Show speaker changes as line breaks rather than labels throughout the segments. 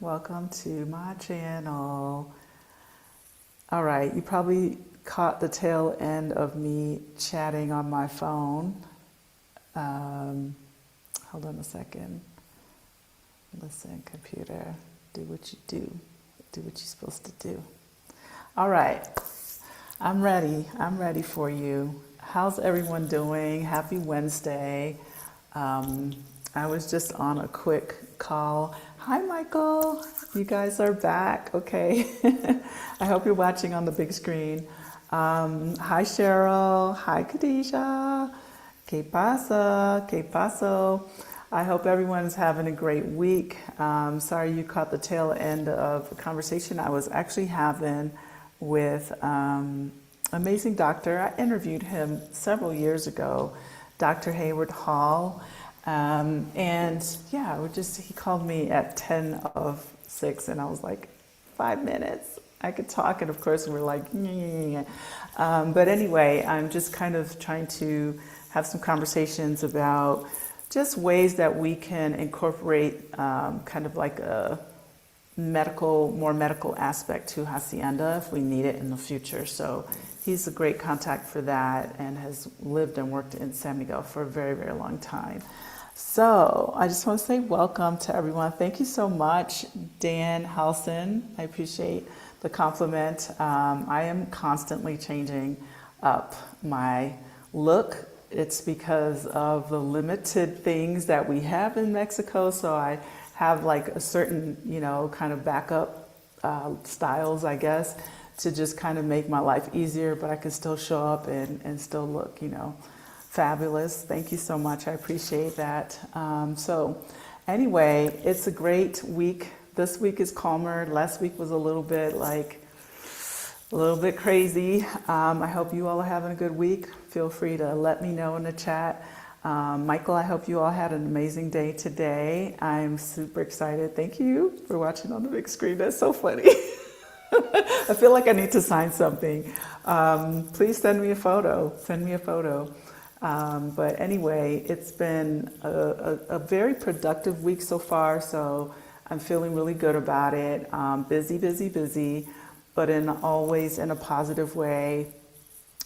Welcome to my channel. All right, you probably caught the tail end of me chatting on my phone. Hold on a second. Listen, computer, do what you do. Do what you're supposed to do. All right, I'm ready. I'm ready for you. How's everyone doing? Happy Wednesday. I was just on a quick call. Hi, Michael. You guys are back. Okay. I hope you're watching on the big screen. Hi, Cheryl. Hi, Khadijah. Que pasa? Que paso? I hope everyone's having a great week. Sorry you caught the tail end of a conversation I was actually having with amazing doctor. I interviewed him several years ago, Dr. Hayward Hall. And yeah, he called me at 10 of 6 and I was like, 5 minutes, I could talk. And of course we're like, but anyway, I'm just kind of trying to have some conversations about just ways that we can incorporate kind of like a more medical aspect to Hacienda if we need it in the future. So he's a great contact for that and has lived and worked in San Miguel for a very, very long time. So I just want to say welcome to everyone. Thank you so much, Dan Halson. I appreciate the compliment. I am constantly changing up my look. It's because of the limited things that we have in Mexico. So I have like a certain, kind of backup styles, I guess, to just kind of make my life easier, but I can still show up and still look, fabulous. Thank you so much. I appreciate that. So anyway, it's a great week. This week is calmer. Last week was a little bit crazy. I hope you all are having a good week. Feel free to let me know in the chat. Michael, I hope you all had an amazing day today. I'm super excited. Thank you for watching on the big screen. That's so funny. I feel like I need to sign something. Please send me a photo. Send me a photo. But anyway, it's been a very productive week so far, so I'm feeling really good about it. Busy, busy, busy, but always in a positive way.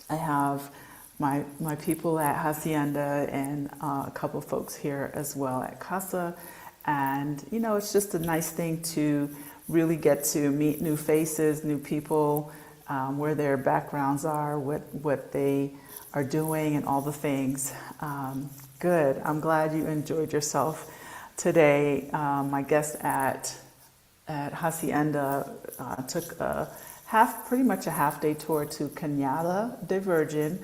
I have my people at Hacienda and a couple of folks here as well at Casa. And, it's just a nice thing to really get to meet new faces, new people, where their backgrounds are, what they are doing and all the things. Good. I'm glad you enjoyed yourself today. My guest at Hacienda took pretty much a half day tour to Cañada de Virgin.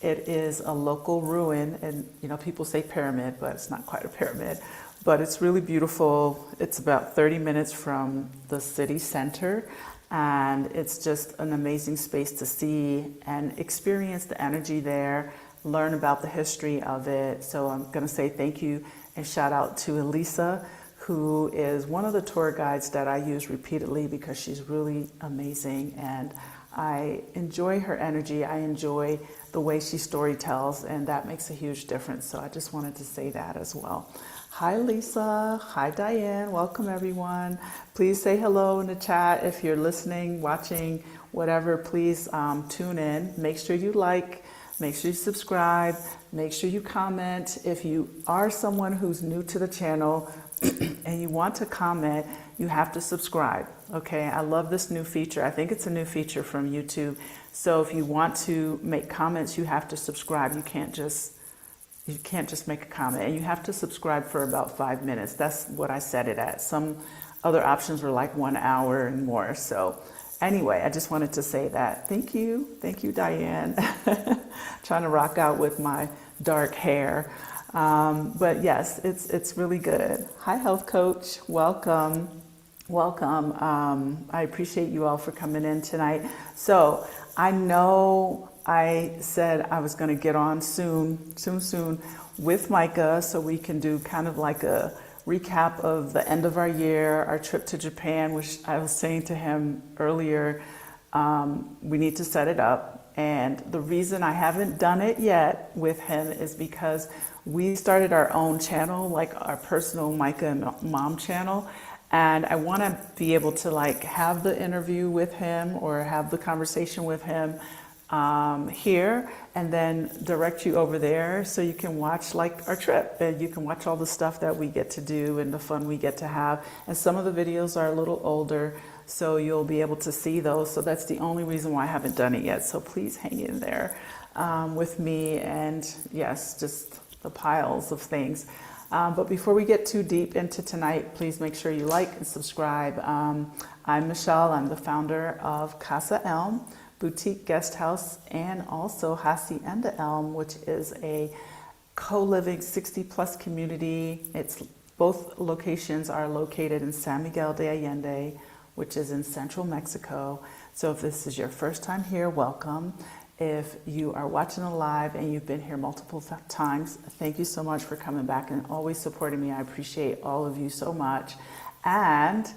It is a local ruin, and people say pyramid, but it's not quite a pyramid. But it's really beautiful. It's about 30 minutes from the city center, and it's just an amazing space to see and experience the energy there, learn about the history of it. So I'm going to say thank you and shout out to Elisa, who is one of the tour guides that I use repeatedly because she's really amazing, and I enjoy her energy. I enjoy the way she storytells, and that makes a huge difference. So I just wanted to say that as well. Hi, Lisa. Hi, Diane. Welcome, everyone. Please say hello in the chat. If you're listening, watching, whatever, please tune in. Make sure you like, make sure you subscribe, make sure you comment. If you are someone who's new to the channel and you want to comment, you have to subscribe. Okay, I love this new feature. I think it's a new feature from YouTube. So if you want to make comments, you have to subscribe. You can't just make a comment, and you have to subscribe for about 5 minutes. That's what I set it at. Some other options were like 1 hour and more. So anyway, I just wanted to say that. Thank you, Diane. Trying to rock out with my dark hair. But yes, it's really good. Hi, health coach. Welcome. I appreciate you all for coming in tonight. So I know I said I was going to get on soon with Micah so we can do kind of like a recap of the end of our year, our trip to Japan, which I was saying to him earlier, we need to set it up. And the reason I haven't done it yet with him is because we started our own channel, like our personal Micah and Mom channel. And I want to be able to like have the interview with him or have the conversation with him here, and then direct you over there so you can watch like our trip, and you can watch all the stuff that we get to do and the fun we get to have. And some of the videos are a little older, so you'll be able to see those. So that's the only reason why I haven't done it yet. So please hang in there with me, and yes, just the piles of things. But before we get too deep into tonight, please make sure you like and subscribe. I'm Michelle. I'm the founder of Casa Elm Boutique Guest House, and also Hacienda Elm, which is a co-living 60-plus community. Both locations are located in San Miguel de Allende, which is in central Mexico. So if this is your first time here, welcome. If you are watching live and you've been here multiple times, thank you so much for coming back and always supporting me. I appreciate all of you so much. And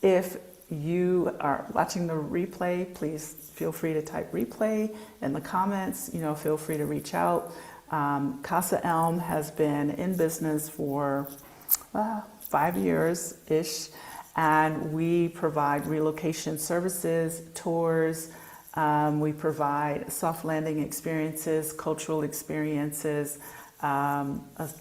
if you are watching the replay, please feel free to type replay in the comments. Feel free to reach out. Casa Elm has been in business for 5 years-ish, and we provide relocation services, tours. We provide soft landing experiences, cultural experiences,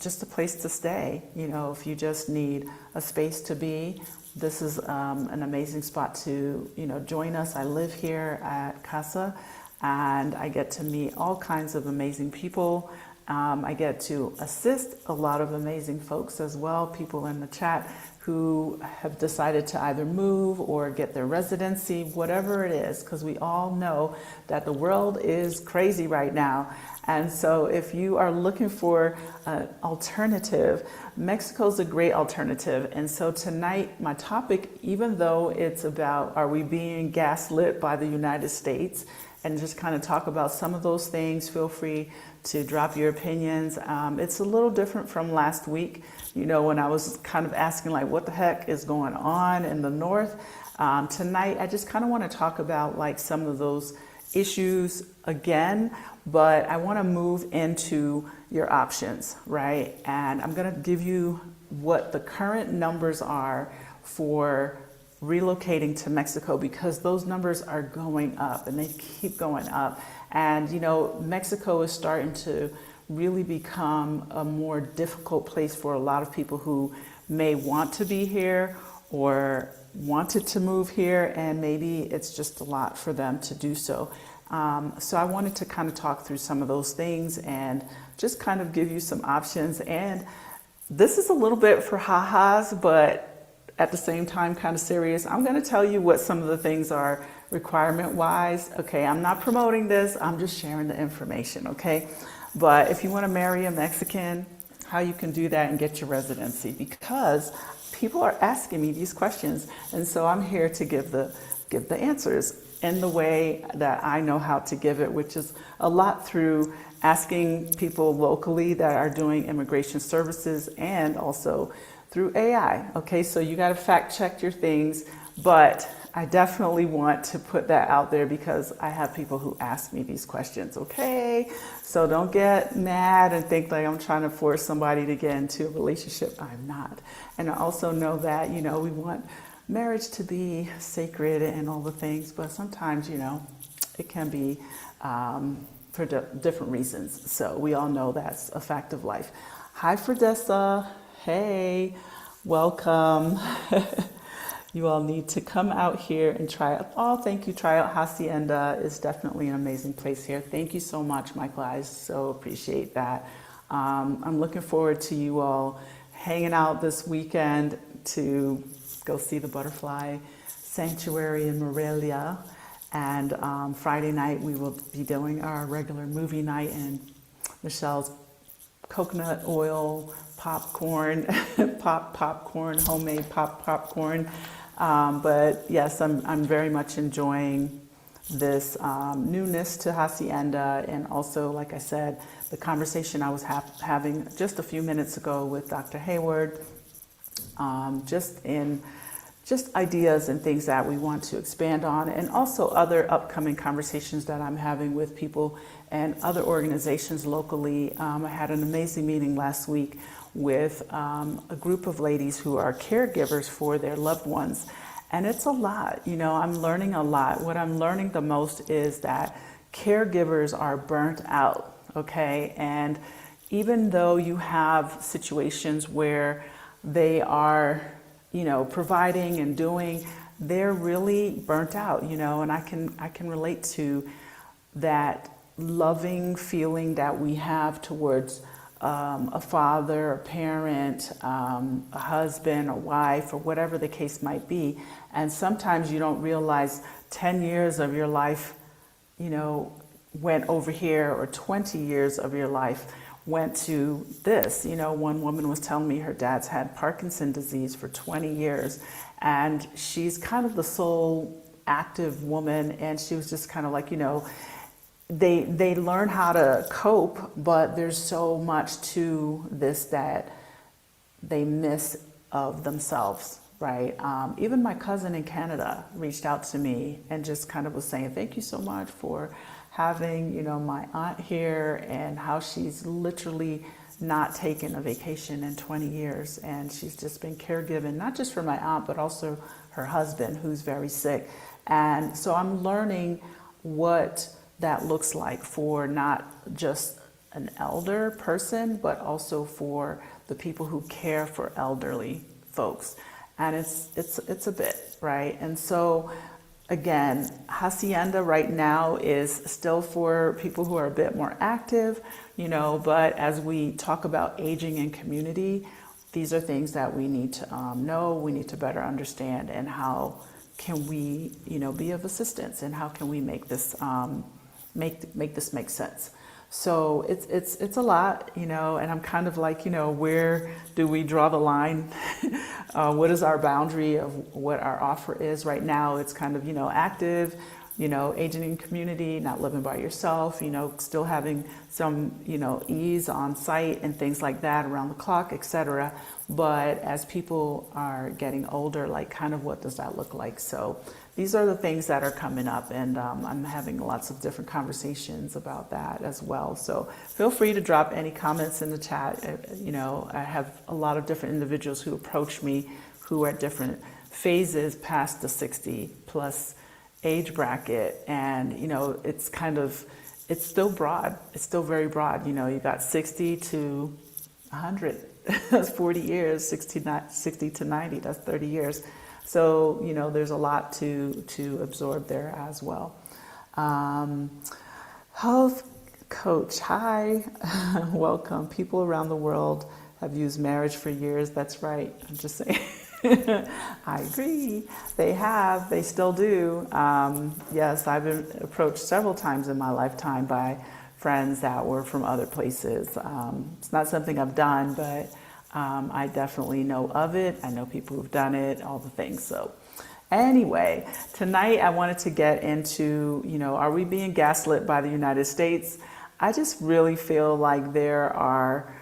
just a place to stay. If you just need a space to be, this is an amazing spot to, join us. I live here at Casa, and I get to meet all kinds of amazing people. I get to assist a lot of amazing folks as well, people in the chat who have decided to either move or get their residency, whatever it is, because we all know that the world is crazy right now. And so if you are looking for an alternative, Mexico's a great alternative. And so tonight, my topic, even though it's about are we being gaslit by the United States, and just kind of talk about some of those things, feel free to drop your opinions. It's a little different from last week, when I was kind of asking like, what the heck is going on in the North? Tonight, I just kind of want to talk about like some of those issues again, but I want to move into your options, right? And I'm going to give you what the current numbers are for relocating to Mexico, because those numbers are going up and they keep going up. And Mexico is starting to really become a more difficult place for a lot of people who may want to be here or wanted to move here, and maybe it's just a lot for them to do so. So I wanted to kind of talk through some of those things and just kind of give you some options. And this is a little bit for ha-has, but at the same time kind of serious. I'm going to tell you what some of the things are requirement-wise. Okay, I'm not promoting this. I'm just sharing the information, okay? But if you want to marry a Mexican, how you can do that and get your residency, because people are asking me these questions, and so I'm here to give the answers in the way that I know how to give it, which is a lot through asking people locally that are doing immigration services, and also through AI. Okay, so you got to fact check your things, but I definitely want to put that out there because I have people who ask me these questions. Okay, so don't get mad and think like I'm trying to force somebody to get into a relationship. I'm not. And I also know that, we want marriage to be sacred and all the things, but sometimes, it can be for different reasons. So we all know that's a fact of life. Hi, Fredessa. Hey, welcome. You all need to come out here and try out. Oh, thank you. Try out Hacienda. It's definitely an amazing place here. Thank you so much, Michael. I so appreciate that. I'm looking forward to you all hanging out this weekend to go see the Butterfly Sanctuary in Morelia. And Friday night, we will be doing our regular movie night in Michelle's coconut oil popcorn, popcorn, homemade popcorn. But yes, I'm very much enjoying this newness to Hacienda, and also, like I said, the conversation I was having just a few minutes ago with Dr. Hayward, just ideas and things that we want to expand on, and also other upcoming conversations that I'm having with people and other organizations locally. I had an amazing meeting last week with a group of ladies who are caregivers for their loved ones. And it's a lot, I'm learning a lot. What I'm learning the most is that caregivers are burnt out, okay? And even though you have situations where they are, providing and doing, they're really burnt out, and I can relate to that loving feeling that we have towards a father, a parent, a husband, a wife, or whatever the case might be. And sometimes you don't realize 10 years of your life, went over here, or 20 years of your life went to this. One woman was telling me her dad's had Parkinson's disease for 20 years, and she's kind of the sole active woman, and she was just kind of like, they learn how to cope, but there's so much to this that they miss of themselves, right? Even my cousin in Canada reached out to me and just kind of was saying, thank you so much for having, my aunt here, and how she's literally not taken a vacation in 20 years. And she's just been caregiving, not just for my aunt, but also her husband, who's very sick. And so I'm learning what that looks like for not just an elder person, but also for the people who care for elderly folks. And it's a bit, right? And so again, Hacienda right now is still for people who are a bit more active, but as we talk about aging in community, these are things that we need to know, we need to better understand, and how can we, be of assistance, and how can we make this make this make sense. So it's a lot, and I'm kind of like, where do we draw the line? What is our boundary of what our offer is right now? It's kind of, active, aging in community, not living by yourself, still having some, ease on site and things like that, around the clock, etc. But as people are getting older, like, kind of what does that look like? So these are the things that are coming up, and I'm having lots of different conversations about that as well. So feel free to drop any comments in the chat. I have a lot of different individuals who approach me who are at different phases past the 60 plus age bracket, and it's still broad. It's still very broad. You got 60 to 100. That's 40 years. 60 to 90. That's 30 years. So, there's a lot to absorb there as well. Health coach, hi, welcome. People around the world have used marriage for years. That's right. I'm just saying. I agree. They have. They still do. Yes, I've been approached several times in my lifetime by friends that were from other places. It's not something I've done, but I definitely know of it. I know people who've done it, all the things. So anyway, tonight I wanted to get into, are we being gaslit by the United States? I just really feel like there are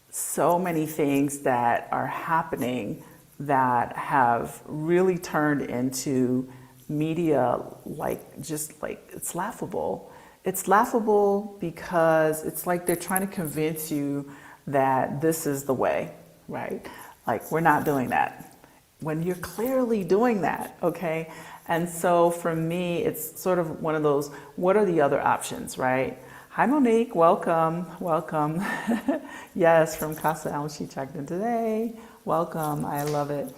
so many things that are happening that have really turned into media, it's laughable. It's laughable because it's like they're trying to convince you that this is the way, right? Like, we're not doing that when you're clearly doing that, okay? And so for me, it's sort of one of those, what are the other options, right? Hi, Monique, welcome. Yes, from Casa, she checked in today. Welcome, I love it.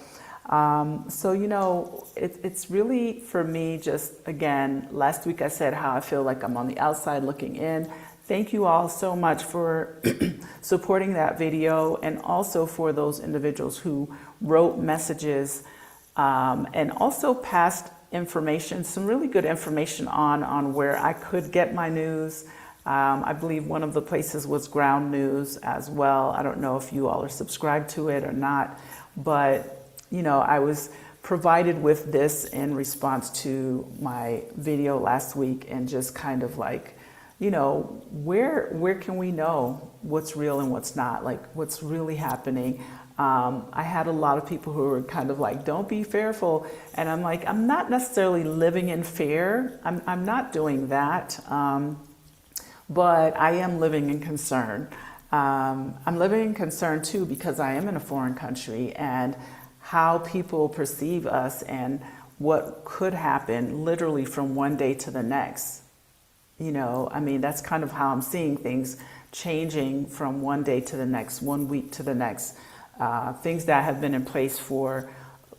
So, it's really, for me, just, again, last week I said how I feel like I'm on the outside looking in. Thank you all so much for supporting that video, and also for those individuals who wrote messages and also passed information, some really good information on where I could get my news. I believe one of the places was Ground News as well. I don't know if you all are subscribed to it or not, but I was provided with this in response to my video last week, and just kind of like, where can we know what's real and what's not, like what's really happening? I had a lot of people who were kind of like, don't be fearful. And I'm like, I'm not necessarily living in fear. I'm not doing that. But I am living in concern. I'm living in concern too because I am in a foreign country, and how people perceive us and what could happen literally from one day to the next. I mean, that's kind of how I'm seeing things changing from one day to the next, one week to the next. Things that have been in place for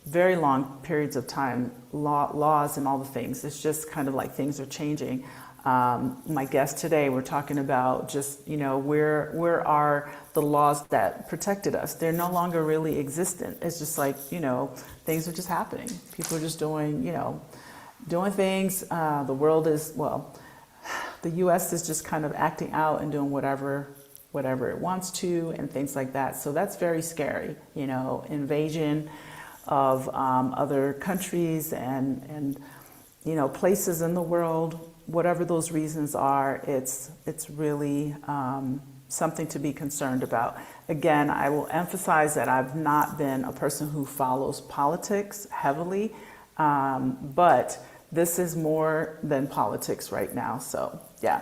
very long periods of time, laws and all the things. It's just kind of like things are changing. My guest today, we're talking about just, where are the laws that protected us? They're no longer really existent. It's just like, things are just happening. People are just doing things. The world is, the U.S. is just kind of acting out and doing whatever it wants to and things like that. So that's very scary, invasion of other countries and places in the world, whatever those reasons are. It's really something to be concerned about. Again, I will emphasize that I've not been a person who follows politics heavily, but this is more than politics right now. So yeah,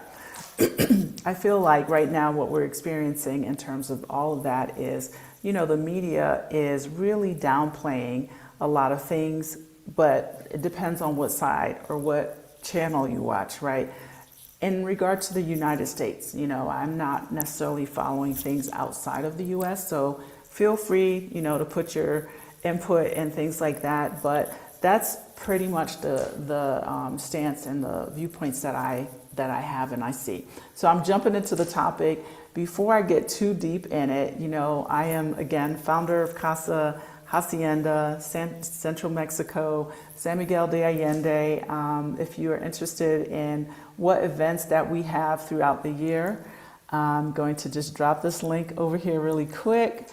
I feel like right now what we're experiencing in terms of all of that is, the media is really downplaying a lot of things, but it depends on what side or what channel you watch, right? In regard to the United States, I'm not necessarily following things outside of the US, so feel free, to put your input and things like that, but that's pretty much the stance and the viewpoints that I have and I see. So I'm jumping into the topic. Before I get too deep in it, I am, again, founder of Casa, Hacienda, Central Mexico, San Miguel de Allende. If you are interested in what events that we have throughout the year, I'm going to just drop this link over here really quick.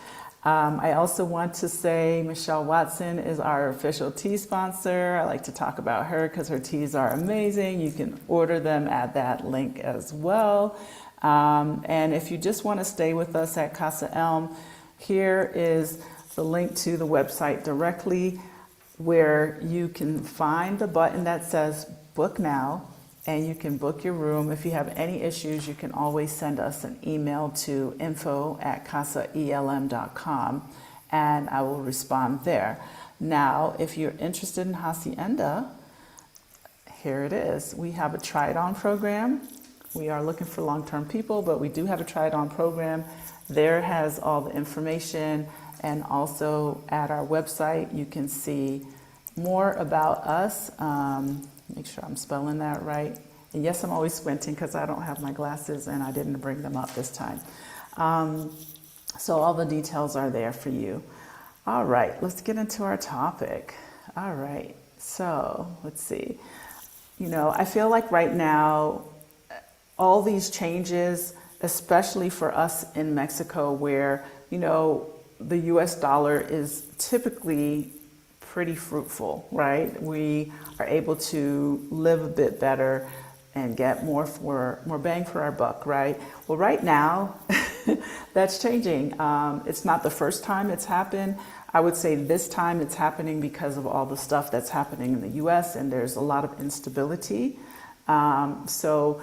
I also want to say Michelle Watson is our official tea sponsor. I like to talk about her because her teas are amazing. You can order them at that link as well. And if you just want to stay with us at Casa Elm, here is the link to the website directly, where you can find the button that says book now, and you can book your room. If you have any issues, you can always send us an email to info@casaelm.com, and I will respond there. Now, if you're interested in Hacienda, here it is. We have a try-it-on program. We are looking for long-term people, but we do have a try-it-on program. There has all the information, and also at our website, you can see more about us. Make sure I'm spelling that right. And yes, I'm always squinting because I don't have my glasses and I didn't bring them up this time. So all the details are there for you. All right, let's get into our topic. All right, so let's see. I feel like right now, all these changes, especially for us in Mexico, where, the US dollar is typically pretty fruitful, right? We are able to live a bit better and get more bang for our buck, right? Well, right now, that's changing. It's not the first time it's happened. I would say this time it's happening because of all the stuff that's happening in the US, and there's a lot of instability. So,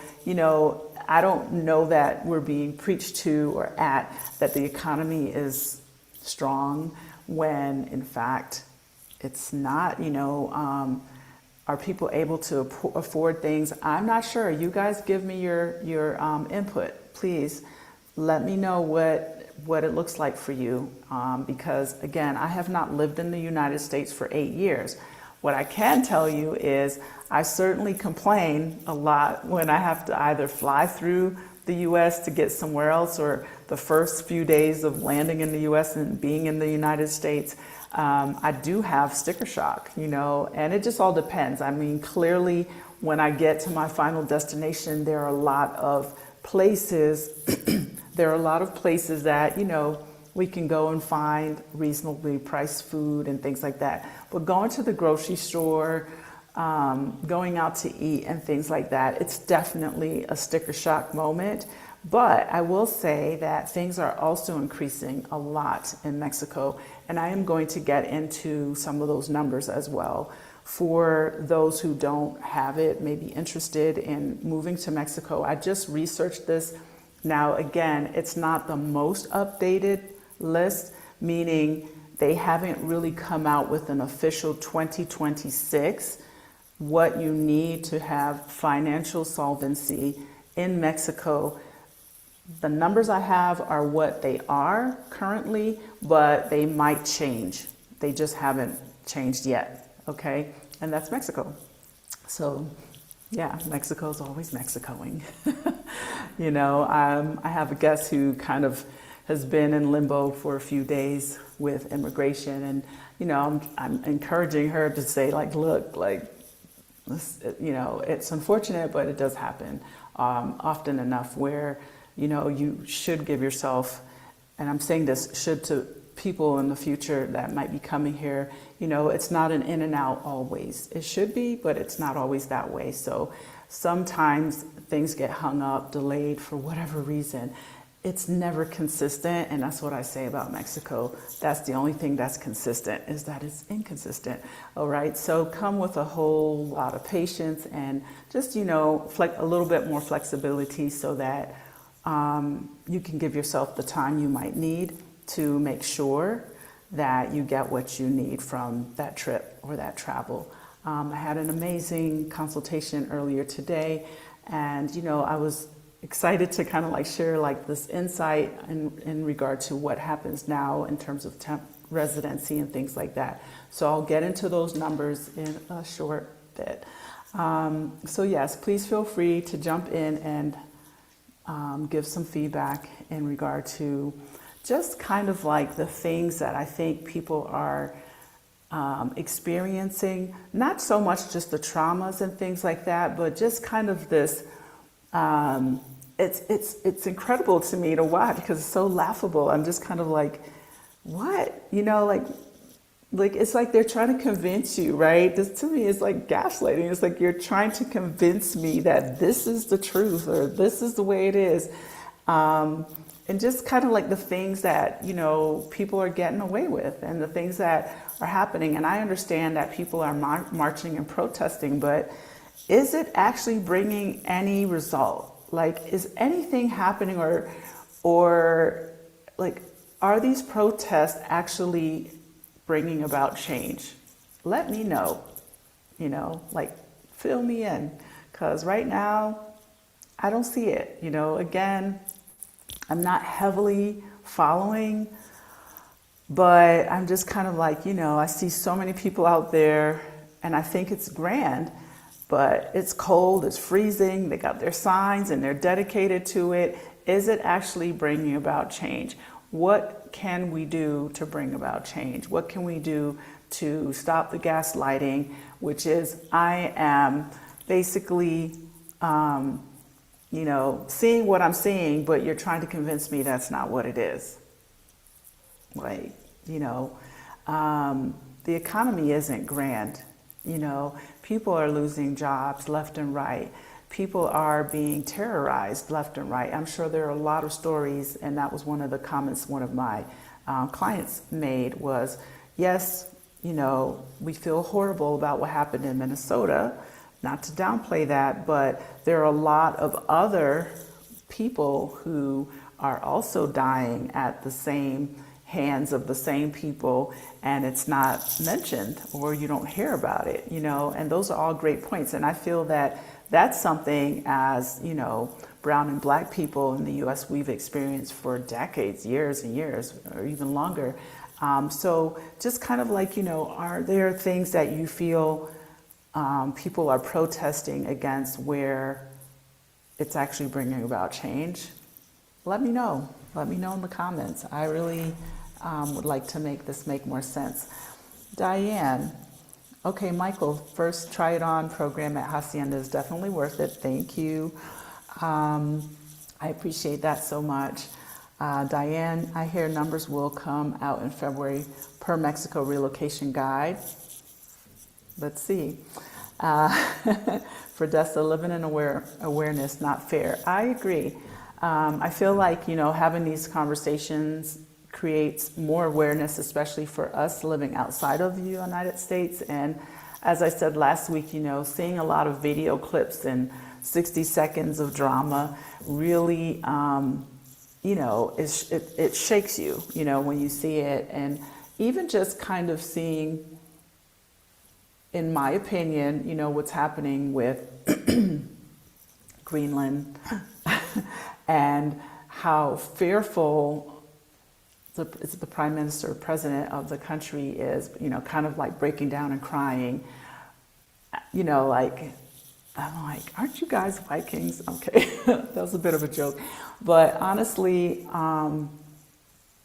I don't know that we're being preached to or at that the economy is strong when in fact it's not. Are people able to afford things? I'm not sure. You guys give me your input, please. Let me know what it looks like for you, because again, I have not lived in the United States for 8 years. What I can tell you is I certainly complain a lot when I have to either fly through the US to get somewhere else, or the first few days of landing in the US and being in the United States. I do have sticker shock, and it just all depends. I mean, clearly when I get to my final destination, there are a lot of places, that, we can go and find reasonably priced food and things like that. But going to the grocery store, going out to eat and things like that, it's definitely a sticker shock moment. But I will say that things are also increasing a lot in Mexico, and I am going to get into some of those numbers as well. For those who don't have it, maybe interested in moving to Mexico, I just researched this Now, again, it's not the most updated list, meaning they haven't really come out with an official 2026 what you need to have financial solvency in Mexico. The numbers I have are what they are currently, but they might change. They just haven't changed yet, okay? And that's Mexico. So yeah, Mexico's always Mexicoing. You know, I have a guest who kind of has been in limbo for a few days with immigration, and you know, I'm encouraging her to say, like, look, like, you know, it's unfortunate, but it does happen often enough where, you know, you should give yourself, and I'm saying this should to people in the future that might be coming here, you know, it's not an in and out always. It should be, but it's not always that way. So sometimes things get hung up, delayed for whatever reason. It's never consistent, and that's what I say about Mexico. That's the only thing that's consistent, is that it's inconsistent. All right, so come with a whole lot of patience and just, you know, a little bit more flexibility so that you can give yourself the time you might need to make sure that you get what you need from that trip or that travel. I had an amazing consultation earlier today, and you know, I was excited to kind of like share like this insight in regard to what happens now in terms of temp residency and things like that. So I'll get into those numbers in a short bit. So yes, please feel free to jump in and give some feedback in regard to just kind of like the things that I think people are experiencing, not so much just the traumas and things like that, but just kind of this, it's incredible to me to watch because it's so laughable. I'm just kind of like, what? You know, like it's like they're trying to convince you, right? This to me is like gaslighting. It's like you're trying to convince me that this is the truth or this is the way it is. And just kind of like the things that, you know, people are getting away with and the things that are happening. And I understand that people are marching and protesting, but is it actually bringing any result? Like, is anything happening or like, are these protests actually bringing about change? Let me know, you know, like fill me in, because right now I don't see it. You know, again, I'm not heavily following, but I'm just kind of like, you know, I see so many people out there and I think it's grand, but it's cold, it's freezing, they got their signs and they're dedicated to it. Is it actually bringing about change? What can we do to bring about change? What can we do to stop the gaslighting, which is I am basically, you know, seeing what I'm seeing, but you're trying to convince me that's not what it is. Like, you know, the economy isn't grand. You know, people are losing jobs left and right. People are being terrorized left and right. I'm sure there are a lot of stories, and that was one of the comments one of my clients made was, yes, you know, we feel horrible about what happened in Minnesota, not to downplay that, but there are a lot of other people who are also dying at the same hands of the same people, and it's not mentioned or you don't hear about it, you know, and those are all great points. And I feel that that's something as, you know, brown and black people in the US we've experienced for decades, years and years, or even longer. So just kind of like, you know, are there things that you feel people are protesting against where it's actually bringing about change? Let me know. Let me know in the comments. I really would like to make this make more sense. Diane, okay, Michael, first try it on program at Hacienda is definitely worth it. Thank you. I appreciate that so much. Diane, I hear numbers will come out in February per Mexico relocation guide. Let's see. For Dessa, living in awareness, not fair. I agree. I feel like, you know, having these conversations creates more awareness, especially for us living outside of the United States. And as I said last week, you know, seeing a lot of video clips and 60 seconds of drama really, it shakes you, when you see it. And even just kind of seeing, in my opinion, what's happening with Greenland and how fearful the prime minister, president of the country is, kind of like breaking down and crying, like, I'm like, aren't you guys Vikings? Okay, that was a bit of a joke. But honestly,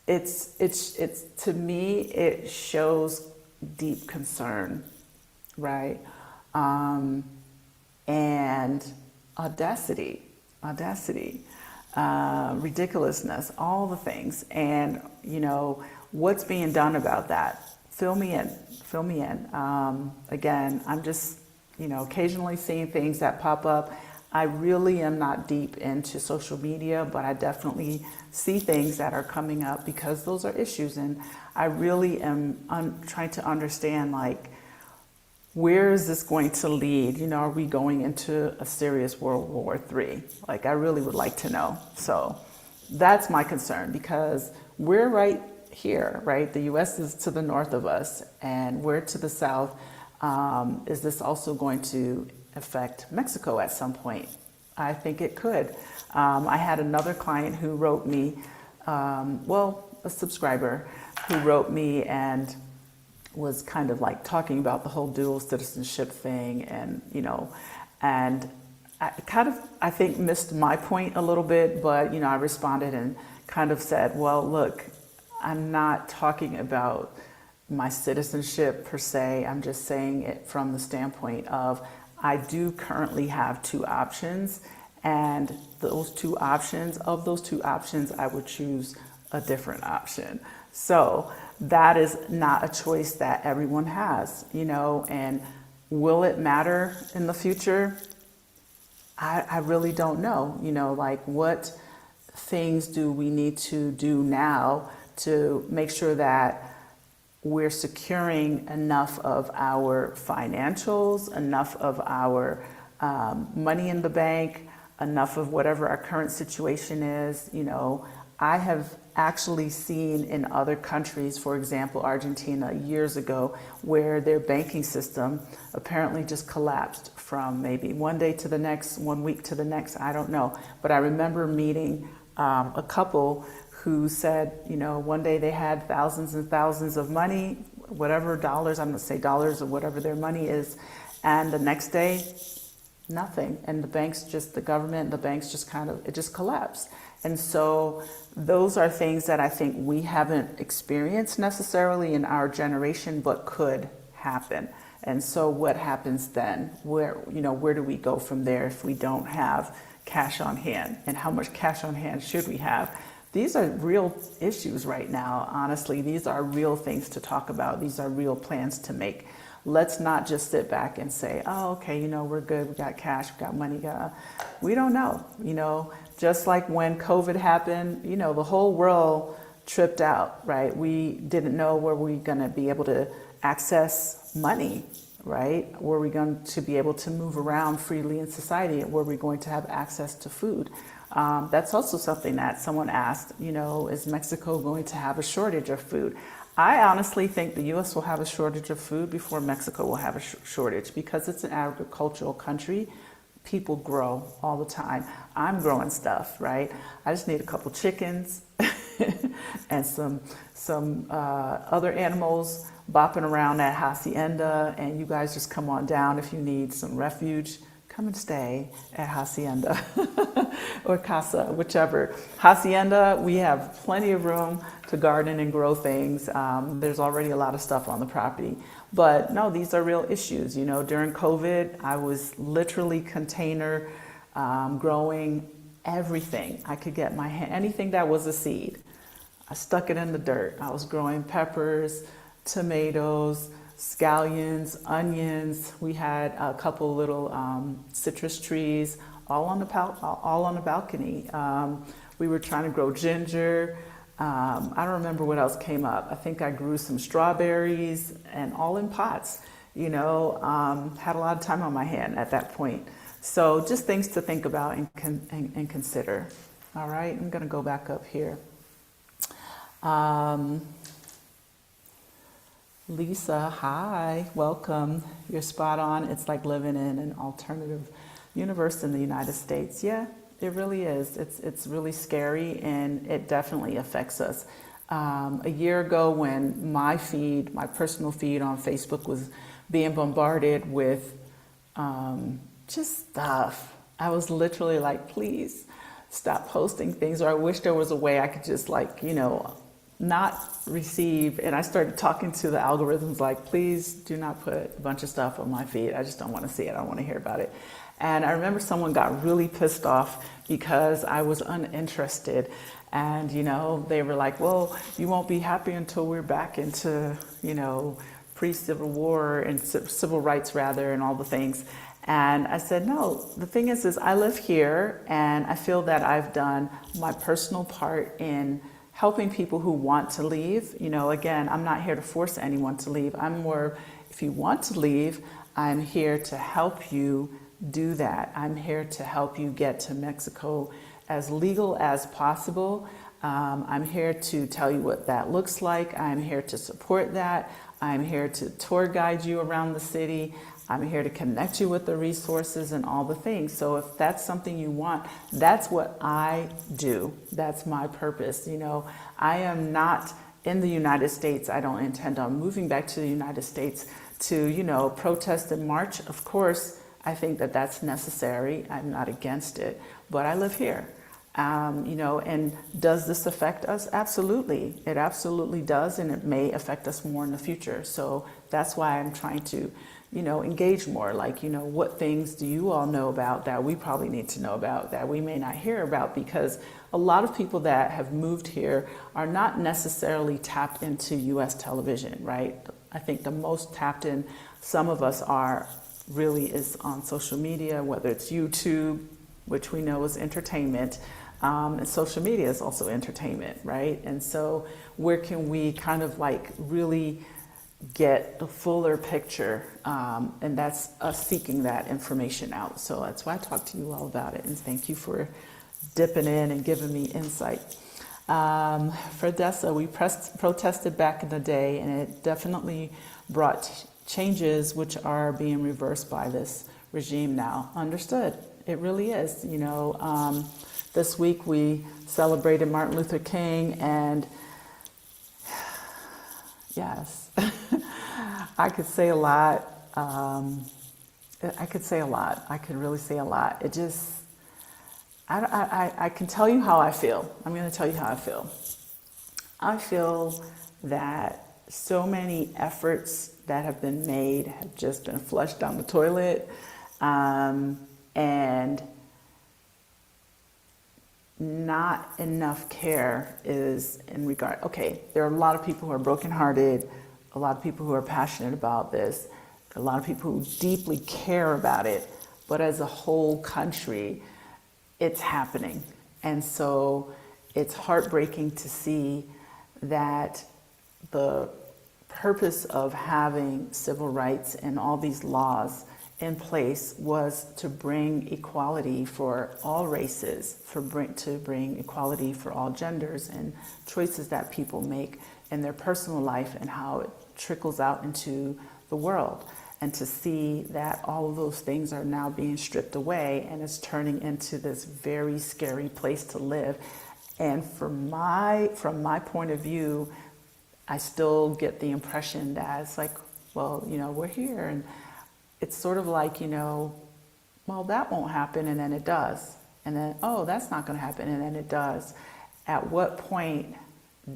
it's to me, it shows deep concern, right? And audacity, ridiculousness, all the things. And, what's being done about that? Fill me in. Again, I'm just, occasionally seeing things that pop up. I really am not deep into social media, but I definitely see things that are coming up because those are issues. And I really am trying to understand, like, where is this going to lead? Are we going into a serious World War III? Like, I really would like to know. So that's my concern, because we're right here, right? The U.S. is to the north of us, and we're to the south. Is this also going to affect Mexico at some point? I think it could. I had another client who wrote me, a subscriber who wrote me and was kind of like talking about the whole dual citizenship thing, and and I think missed my point a little bit, but I responded and kind of said, well, look, I'm not talking about my citizenship per se. I'm just saying it from the standpoint of, I do currently have two options, and those two options, I would choose a different option. So that is not a choice that everyone has, and will it matter in the future? I really don't know, like, what things do we need to do now to make sure that we're securing enough of our financials, enough of our money in the bank, enough of whatever our current situation is. I have actually seen in other countries, for example, Argentina years ago, where their banking system apparently just collapsed from maybe one day to the next, 1 week to the next, I don't know. But I remember meeting a couple who said, one day they had thousands and thousands of money, whatever dollars, I'm going to say dollars or whatever their money is, and the next day, nothing. And the government, the banks just it just collapsed. And so those are things that I think we haven't experienced necessarily in our generation, but could happen. And so what happens then? Where do we go from there if we don't have cash on hand? And how much cash on hand should we have? These are real issues right now. Honestly, these are real things to talk about. These are real plans to make. Let's not just sit back and say, oh, okay, we're good. We got cash, we got money. We don't know, just like when COVID happened, the whole world tripped out, right? We didn't know where we going to be able to access money, right? Were we going to be able to move around freely in society? Were we going to have access to food? That's also something that someone asked, is Mexico going to have a shortage of food? I honestly think the U.S. will have a shortage of food before Mexico will have a shortage, because it's an agricultural country. People grow all the time. I'm growing stuff, right? I just need a couple chickens and some other animals bopping around that hacienda, and you guys just come on down if you need some refuge. Come and stay at Hacienda or Casa, whichever. Hacienda, we have plenty of room to garden and grow things. There's already a lot of stuff on the property. But no, these are real issues. During COVID, I was literally container growing everything I could get my hand, anything that was a seed. I stuck it in the dirt. I was growing peppers, tomatoes, scallions, onions. We had a couple little citrus trees, all on the balcony. We were trying to grow ginger. I don't remember what else came up. I think I grew some strawberries, and all in pots. Had a lot of time on my hand at that point. So just things to think about and consider. All right, I'm going to go back up here. Lisa, hi, welcome. You're spot on. It's like living in an alternative universe in the United States. Yeah, it really is. It's really scary, and it definitely affects us. A year ago, when my personal feed on Facebook was being bombarded with just stuff, I was literally like, please stop posting things, or I wish there was a way I could just not receive. And I started talking to the algorithms like, please do not put a bunch of stuff on my feed. I just don't want to see it. I don't want to hear about it. And I remember someone got really pissed off because I was uninterested. And, they were like, well, you won't be happy until we're back into, pre-Civil War and civil rights rather, and all the things. And I said, no, the thing is I live here, and I feel that I've done my personal part in helping people who want to leave. Again, I'm not here to force anyone to leave. I'm more, if you want to leave, I'm here to help you do that. I'm here to help you get to Mexico as legal as possible. I'm here to tell you what that looks like. I'm here to support that. I'm here to tour guide you around the city. I'm here to connect you with the resources and all the things. So if that's something you want, that's what I do. That's my purpose. I am not in the United States. I don't intend on moving back to the United States to, protest and march. Of course, I think that that's necessary. I'm not against it, but I live here. And does this affect us? Absolutely. It absolutely does, and it may affect us more in the future. So that's why I'm trying to, engage more. What things do you all know about that we probably need to know about that we may not hear about? Because a lot of people that have moved here are not necessarily tapped into U.S. television, right? I think the most tapped in some of us are really is on social media, whether it's YouTube, which we know is entertainment, and social media is also entertainment, right? And so where can we kind of really get the fuller picture? And that's us seeking that information out. So that's why I talk to you all about it. And thank you for dipping in and giving me insight. For Dessa, we protested back in the day, and it definitely brought changes which are being reversed by this regime now. Understood. It really is. This week we celebrated Martin Luther King, and yes, I could say a lot. I could say a lot. I could really say a lot. It just, I can tell you how I feel. I'm going to tell you how I feel. I feel that so many efforts that have been made have just been flushed down the toilet, and not enough care is in regard. Okay, there are a lot of people who are brokenhearted, a lot of people who are passionate about this, a lot of people who deeply care about it, but as a whole country, it's happening. And so it's heartbreaking to see that the purpose of having civil rights and all these laws in place was to bring equality for all races, to bring equality for all genders and choices that people make in their personal life and how it trickles out into the world. And to see that all of those things are now being stripped away and it's turning into this very scary place to live. And from my point of view, I still get the impression that it's like, well, we're here, and it's sort of like, well, that won't happen, and then it does. And then, oh, that's not going to happen, and then it does. At what point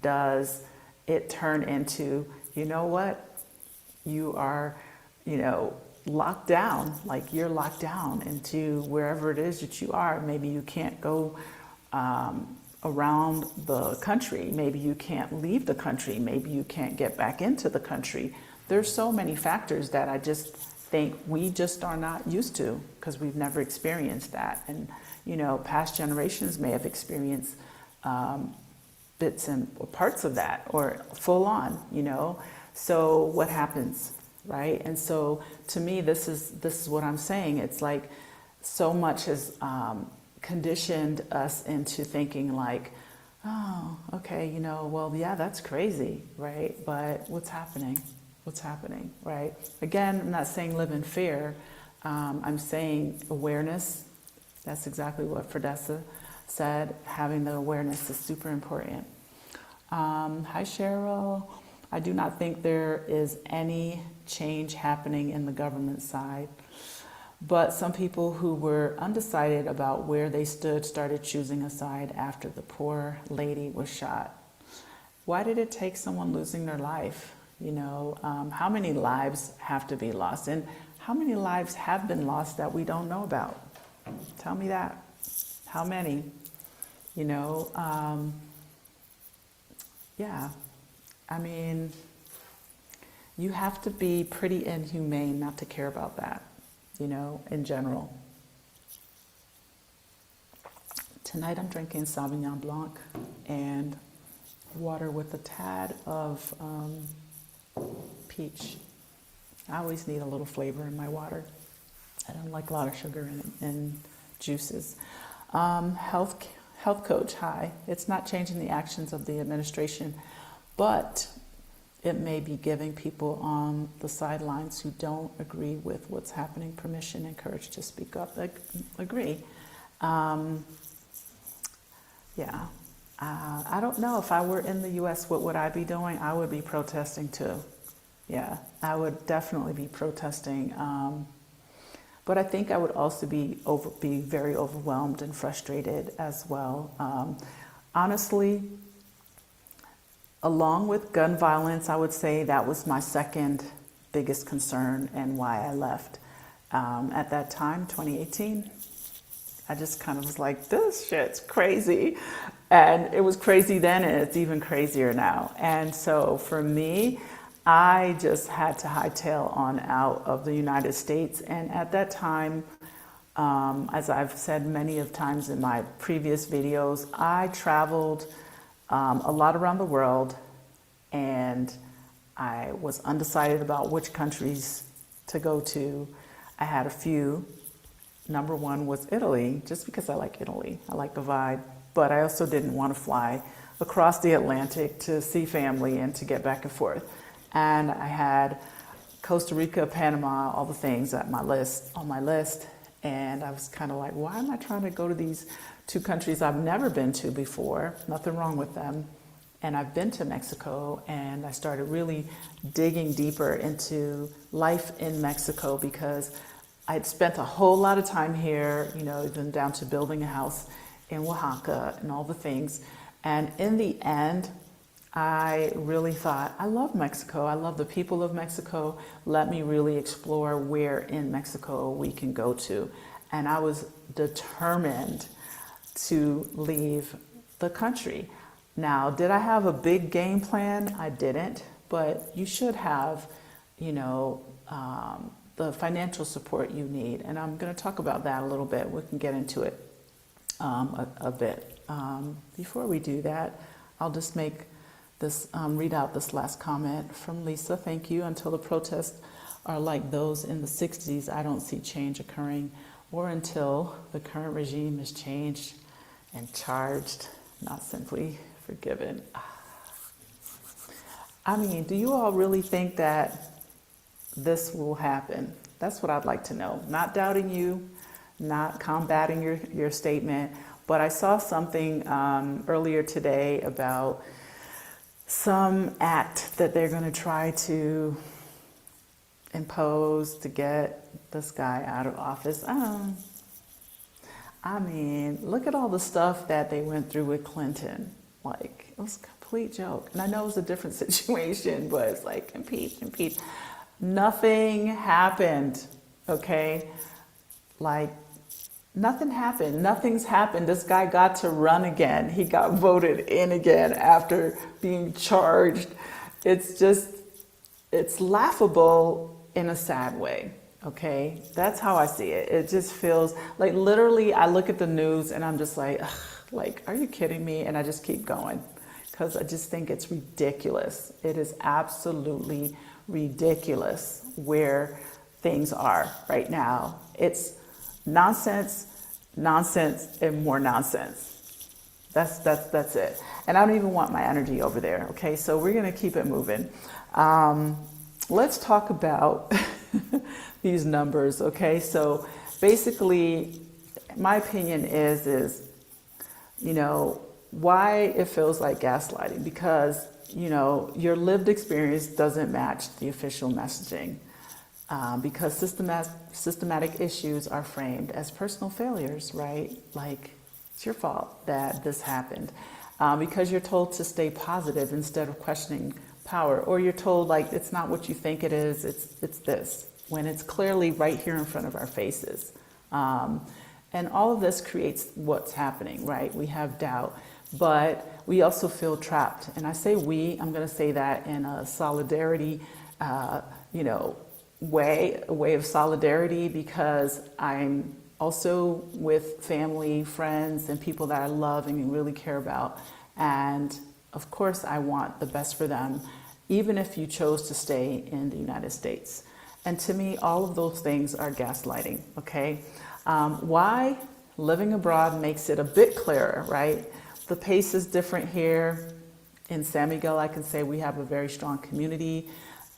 does it turn into, you know what, you are, locked down, like you're locked down into wherever it is that you are. Maybe you can't go around the country. Maybe you can't leave the country. Maybe you can't get back into the country. There's so many factors that I just think we just are not used to because we've never experienced that. And, past generations may have experienced bits and parts of that or full on, So what happens, right? And so to me, this is what I'm saying. It's like so much has conditioned us into thinking like, oh, okay, well, yeah, that's crazy, right? But what's happening? What's happening, right? Again, I'm not saying live in fear. I'm saying awareness. That's exactly what Fredessa said. Having the awareness is super important. Hi, Cheryl. I do not think there is any change happening in the government side, but some people who were undecided about where they stood started choosing a side after the poor lady was shot. Why did it take someone losing their life? How many lives have to be lost? And how many lives have been lost that we don't know about? Tell me that. How many? Yeah. I mean, you have to be pretty inhumane not to care about that, in general. Tonight I'm drinking Sauvignon Blanc and water with a tad of peach. I always need a little flavor in my water. I don't like a lot of sugar in juices. Health coach, hi. It's not changing the actions of the administration, but it may be giving people on the sidelines who don't agree with what's happening permission and courage to speak up. Agree. Yeah. I don't know. If I were in the U.S., what would I be doing? I would be protesting too. Yeah, I would definitely be protesting. But I think I would also be very overwhelmed and frustrated as well. Honestly, along with gun violence, I would say that was my second biggest concern and why I left. At that time, 2018, I just kind of was like, this shit's crazy. And it was crazy then, and it's even crazier now. And so for me, I just had to hightail on out of the United States. And at that time, as I've said many of times in my previous videos, I traveled a lot around the world, and I was undecided about which countries to go to. I had a few. Number one was Italy, just because I like Italy. I like the vibe. But I also didn't want to fly across the Atlantic to see family and to get back and forth. And I had Costa Rica, Panama, all the things on my list. And I was kind of like, why am I trying to go to these two countries I've never been to before? Nothing wrong with them. And I've been to Mexico, and I started really digging deeper into life in Mexico because I'd spent a whole lot of time here, even down to building a house in Oaxaca and all the things. And in the end, I really thought, I love Mexico. I love the people of Mexico. Let me really explore where in Mexico we can go to. And I was determined to leave the country. Now, did I have a big game plan? I didn't, but you should have, the financial support you need. And I'm going to talk about that a little bit. We can get into it a bit. Before we do that, I'll just make this read out this last comment from Lisa. Thank you. Until the protests are like those in the 60s, I don't see change occurring, or until the current regime is changed and charged, not simply forgiven. I mean, do you all really think that this will happen? That's what I'd like to know. Not doubting you, not combating your statement, but I saw something earlier today about some act that they're going to try to impose to get this guy out of office. I mean, look at all the stuff that they went through with Clinton. Like, it was a complete joke. And I know it was a different situation, but it's like, impeach. Nothing happened, okay? Like, nothing happened. Nothing's happened. This guy got to run again. He got voted in again after being charged. It's laughable in a sad way, okay? That's how I see it. It just feels like, literally, I look at the news and I'm just like, ugh, like, are you kidding me? And I just keep going because I just think it's ridiculous. It is absolutely ridiculous where things are right now. It's nonsense, nonsense, and more nonsense. That's it. And I don't even want my energy over there. Okay, so we're gonna keep it moving. Let's talk about these numbers. Okay, so basically, my opinion is why it feels like gaslighting, because your lived experience doesn't match the official messaging, because systematic issues are framed as personal failures, right? Like, it's your fault that this happened, because you're told to stay positive instead of questioning power, or you're told like it's not what you think it is, it's this, when it's clearly right here in front of our faces. And all of this creates what's happening, right? We have doubt, but we also feel trapped. And I say we, I'm going to say that in a solidarity, way, a way of solidarity, because I'm also with family, friends, and people that I love and really care about. And of course, I want the best for them, even if you chose to stay in the United States. And to me, all of those things are gaslighting, okay? Why living abroad makes it a bit clearer, right? The pace is different here. In San Miguel, I can say we have a very strong community.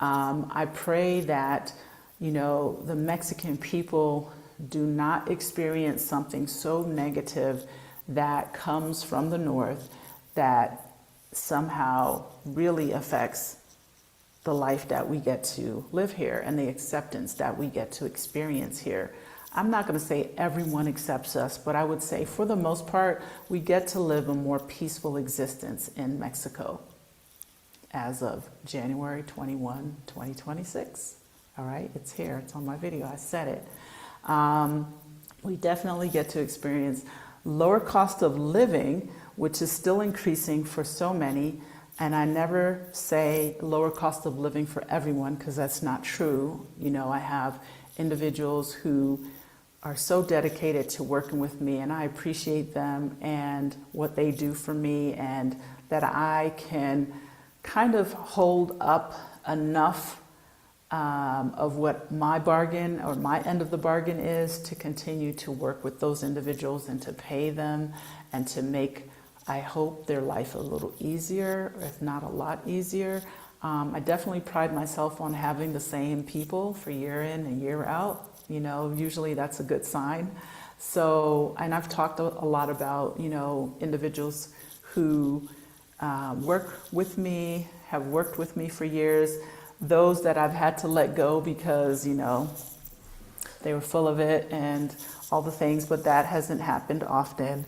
I pray that, the Mexican people do not experience something so negative that comes from the north that somehow really affects the life that we get to live here and the acceptance that we get to experience here. I'm not going to say everyone accepts us, but I would say for the most part, we get to live a more peaceful existence in Mexico as of January 21, 2026. All right, it's here, it's on my video, I said it. We definitely get to experience lower cost of living, which is still increasing for so many. And I never say lower cost of living for everyone, because that's not true. I have individuals who are so dedicated to working with me, and I appreciate them and what they do for me, and that I can kind of hold up enough of what my bargain or my end of the bargain is to continue to work with those individuals and to pay them and to make, I hope, their life a little easier, if not a lot easier. I definitely pride myself on having the same people for year in and year out. Usually that's a good sign. So, and I've talked a lot about, individuals who work with me, have worked with me for years, those that I've had to let go because, they were full of it and all the things, but that hasn't happened often.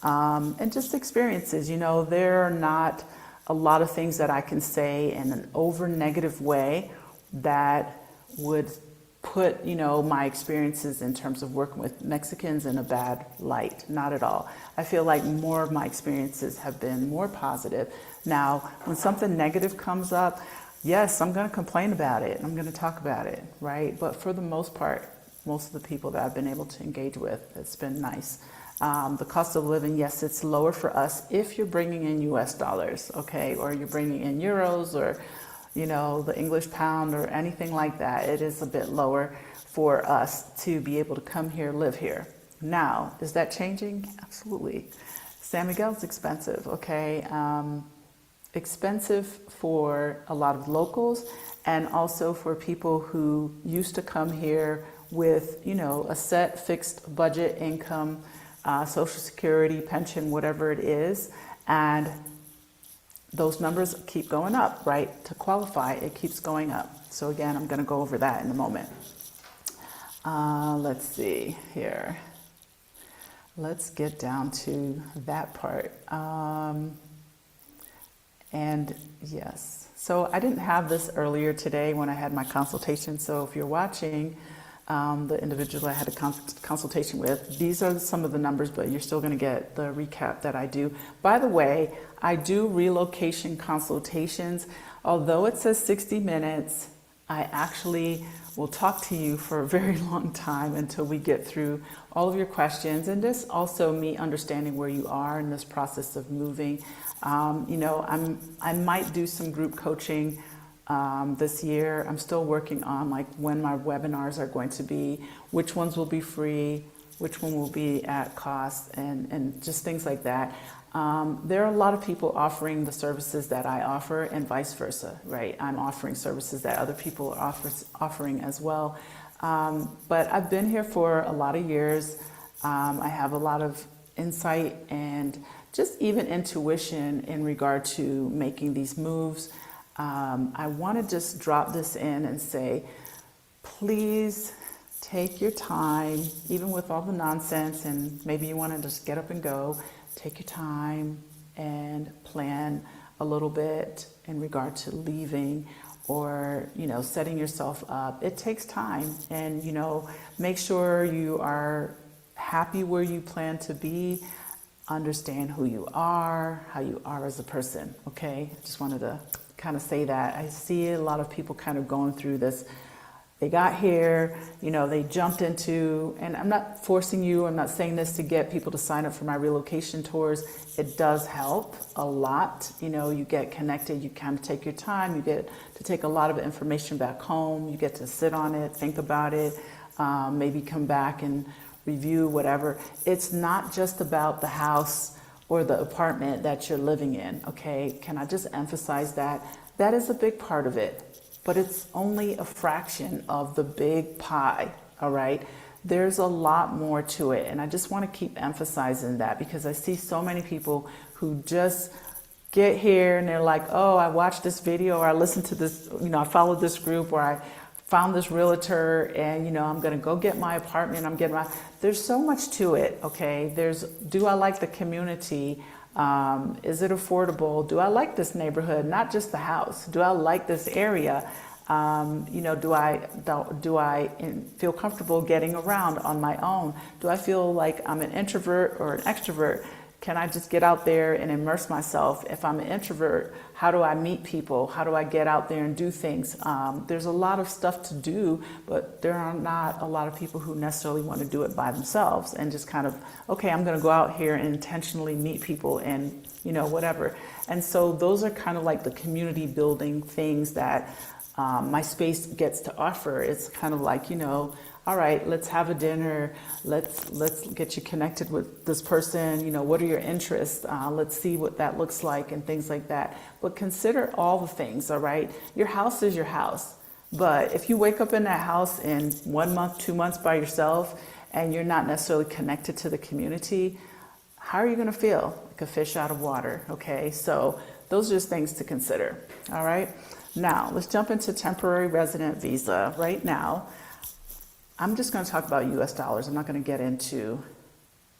And just experiences, there are not a lot of things that I can say in an over negative way that would put, my experiences in terms of working with Mexicans in a bad light. Not at all. I feel like more of my experiences have been more positive. Now, when something negative comes up, yes, I'm going to complain about it. I'm going to talk about it, right? But for the most part, most of the people that I've been able to engage with, it's been nice. The cost of living, yes, it's lower for us if you're bringing in US dollars, okay? Or you're bringing in euros or, the English pound or anything like that. It is a bit lower for us to be able to come here, live here. Now, is that changing? Absolutely. San Miguel's expensive, okay? Expensive for a lot of locals and also for people who used to come here with, a set fixed budget income, Social Security, pension, whatever it is. And those numbers keep going up, right? To qualify, it keeps going up. So again, I'm going to go over that in a moment. Let's see here. Let's get down to that part. And yes, so I didn't have this earlier today when I had my consultation. So if you're watching, the individual I had a consultation with, these are some of the numbers, but you're still going to get the recap that I do. By the way, I do relocation consultations. Although it says 60 minutes, I actually will talk to you for a very long time until we get through all of your questions, and just also me understanding where you are in this process of moving. I might do some group coaching this year. I'm still working on when my webinars are going to be, which ones will be free, which one will be at cost, and just things like that. There are a lot of people offering the services that I offer and vice versa, right? I'm offering services that other people are offering as well. But I've been here for a lot of years. I have a lot of insight and just even intuition in regard to making these moves. I want to just drop this in and say, please take your time, even with all the nonsense, and maybe you want to just get up and go. Take your time and plan a little bit in regard to leaving or, setting yourself up. It takes time, and, make sure you are happy where you plan to be. Understand who you are, how you are as a person, okay? Just wanted to kind of say that. I see a lot of people kind of going through this. They got here, they jumped into, and I'm not forcing you, I'm not saying this to get people to sign up for my relocation tours. It does help a lot. You get connected, you kind of take your time, you get to take a lot of information back home, you get to sit on it, think about it, maybe come back and review whatever. It's not just about the house or the apartment that you're living in, okay? Can I just emphasize that? That is a big part of it. But it's only a fraction of the big pie, all right? There's a lot more to it, and I just want to keep emphasizing that because I see so many people who just get here and they're like, oh, I watched this video, or I listened to this, I followed this group, or I found this realtor, and I'm going to go get my apartment. There's so much to it, okay? Do I like the community? Is it affordable? Do I like this neighborhood? Not just the house. Do I like this area? Do I feel comfortable getting around on my own? Do I feel like I'm an introvert or an extrovert? Can I just get out there and immerse myself? If I'm an introvert, how do I meet people? How do I get out there and do things? There's a lot of stuff to do, but there are not a lot of people who necessarily want to do it by themselves and just kind of, okay, I'm going to go out here and intentionally meet people and, whatever. And so those are kind of like the community building things that my space gets to offer. It's kind of like, all right, let's have a dinner. Let's get you connected with this person. What are your interests? Let's see what that looks like and things like that. But consider all the things, all right? Your house is your house. But if you wake up in that house in 1 month, 2 months by yourself, and you're not necessarily connected to the community, how are you going to feel? Like a fish out of water, okay? So those are just things to consider, all right? Now, let's jump into temporary resident visa. Right now, I'm just going to talk about US dollars. I'm not going to get into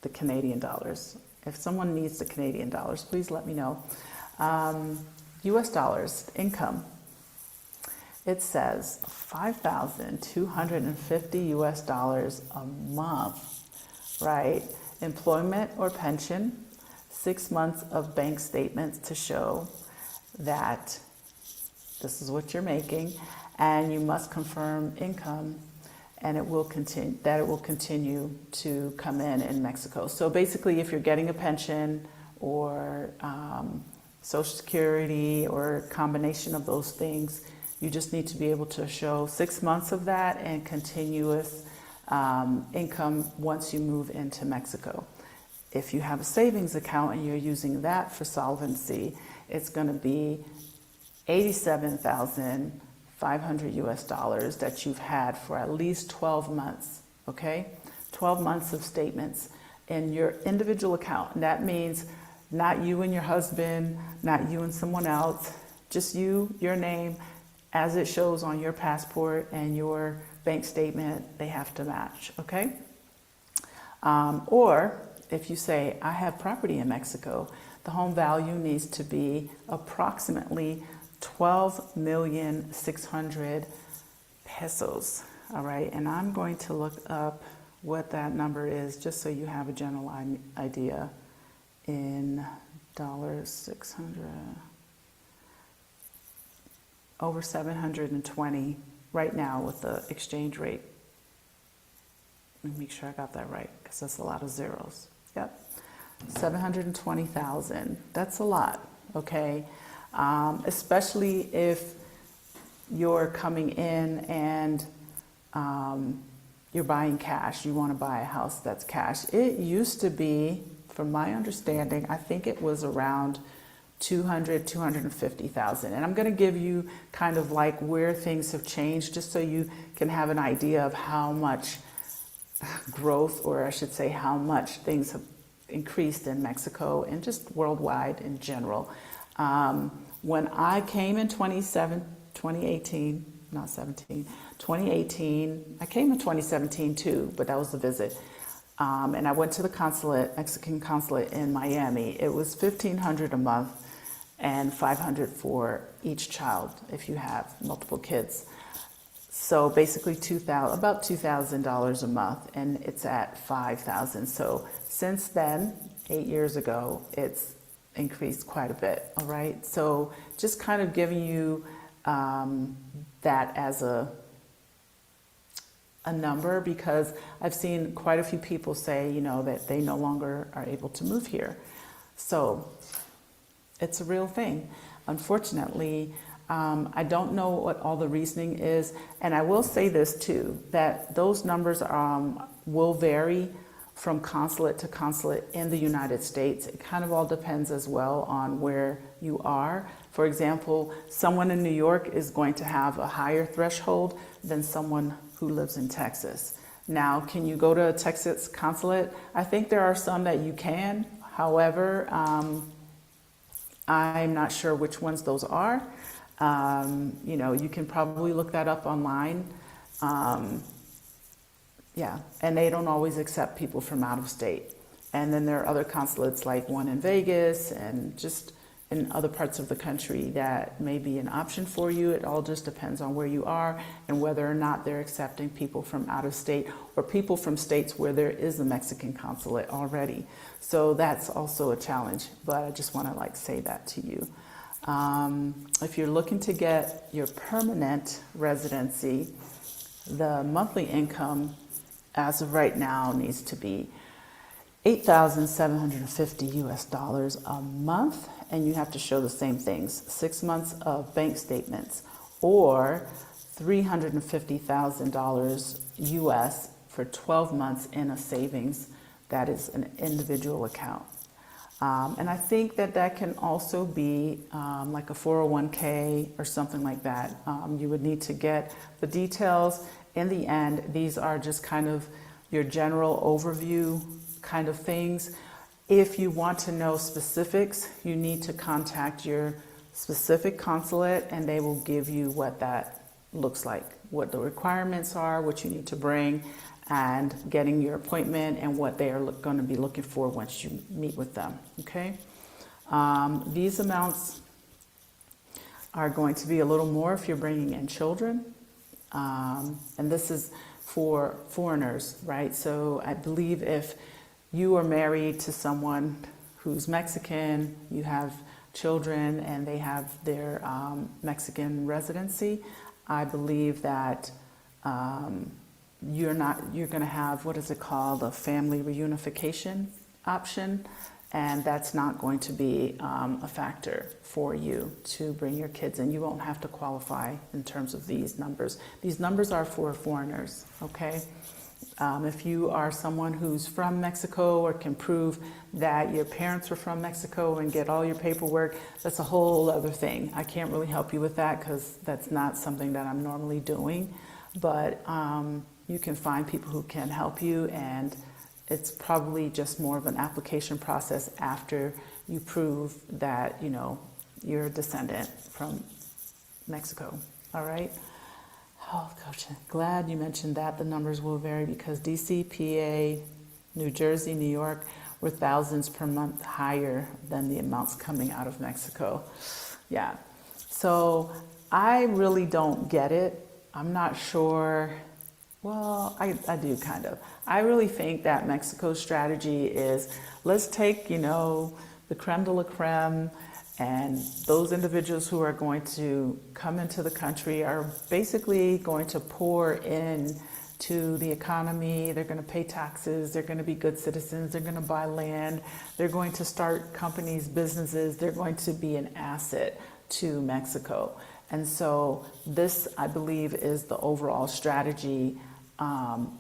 the Canadian dollars. If someone needs the Canadian dollars, please let me know. US dollars, income. It says $5,250 US dollars a month, right? Employment or pension, 6 months of bank statements to show that this is what you're making, and you must confirm income, and it will continue to come in Mexico. So basically, if you're getting a pension or Social Security or a combination of those things, you just need to be able to show 6 months of that and continuous income once you move into Mexico. If you have a savings account and you're using that for solvency, it's going to be $87,500 US dollars that you've had for at least 12 months, okay? 12 months of statements in your individual account. And that means not you and your husband, not you and someone else, just you, your name, as it shows on your passport and your bank statement, they have to match, okay? Or if you say, I have property in Mexico, the home value needs to be approximately 12,600,000 pesos, all right? And I'm going to look up what that number is just so you have a general idea in dollars, 600, over 720 right now with the exchange rate. Let me make sure I got that right because that's a lot of zeros. Yep, 720,000, that's a lot, okay? Especially if you're coming in and you're buying cash. You want to buy a house that's cash. It used to be, from my understanding, I think it was around 250,000. And I'm going to give you kind of like where things have changed, just so you can have an idea of how much growth, or I should say how much things have increased in Mexico and just worldwide in general. When I came in 2018, not 17, 2018, I came in 2017 too, but that was the visit. And I went to the consulate, Mexican consulate in Miami. It was $1,500 a month and $500 for each child if you have multiple kids. So basically about $2,000 a month, and it's at $5,000. So since then, 8 years ago, it's increased quite a bit. All right. So just kind of giving you that as a number, because I've seen quite a few people say, you know, that they no longer are able to move here. So it's a real thing. Unfortunately, I don't know what all the reasoning is. And I will say this too, that those numbers will vary from consulate to consulate in the United States. It kind of all depends as well on where you are. For example, someone in New York is going to have a higher threshold than someone who lives in Texas. Now, can you go to a Texas consulate? I think there are some that you can. However, I'm not sure which ones those are. You know, you can probably look that up online. Yeah, and they don't always accept people from out of state. And then there are other consulates, like one in Vegas and just in other parts of the country, that may be an option for you. It all just depends on where you are and whether or not they're accepting people from out of state or people from states where there is a Mexican consulate already. So that's also a challenge, but I just want to say that to you. If you're looking to get your permanent residency, the monthly income as of right now needs to be $8,750 a month, and you have to show the same things: 6 months of bank statements, or $350,000 US for 12 months in a savings that is an individual account. And I think that can also be like a 401k or something like that. You would need to get the details. In the end, these are just kind of your general overview kind of things. If you want to know specifics, you need to contact your specific consulate, and they will give you what that looks like, what the requirements are, what you need to bring, and getting your appointment and what they are going to be looking for once you meet with them. Okay. These amounts are going to be a little more if you're bringing in children. And this is for foreigners, right? So I believe if you are married to someone who's Mexican, you have children, and they have their Mexican residency, I believe that you're going to have, what is it called, a family reunification option, and that's not going to be a factor for you to bring your kids in. You won't have to qualify in terms of these numbers. These numbers are for foreigners, okay? If you are someone who's from Mexico or can prove that your parents were from Mexico and get all your paperwork, that's a whole other thing. I can't really help you with that because that's not something that I'm normally doing, but you can find people who can help you, and it's probably just more of an application process after you prove that, you know, you're a descendant from Mexico. All right. Oh, Coach, glad you mentioned that. The numbers will vary because DC, PA, New Jersey, New York were thousands per month higher than the amounts coming out of Mexico. Yeah. So I really don't get it. I'm not sure. Well, I do kind of. I really think that Mexico's strategy is, let's take, you know, the creme de la creme, and those individuals who are going to come into the country are basically going to pour in to the economy. They're going to pay taxes. They're going to be good citizens. They're going to buy land. They're going to start companies, businesses. They're going to be an asset to Mexico. And so this, I believe, is the overall strategy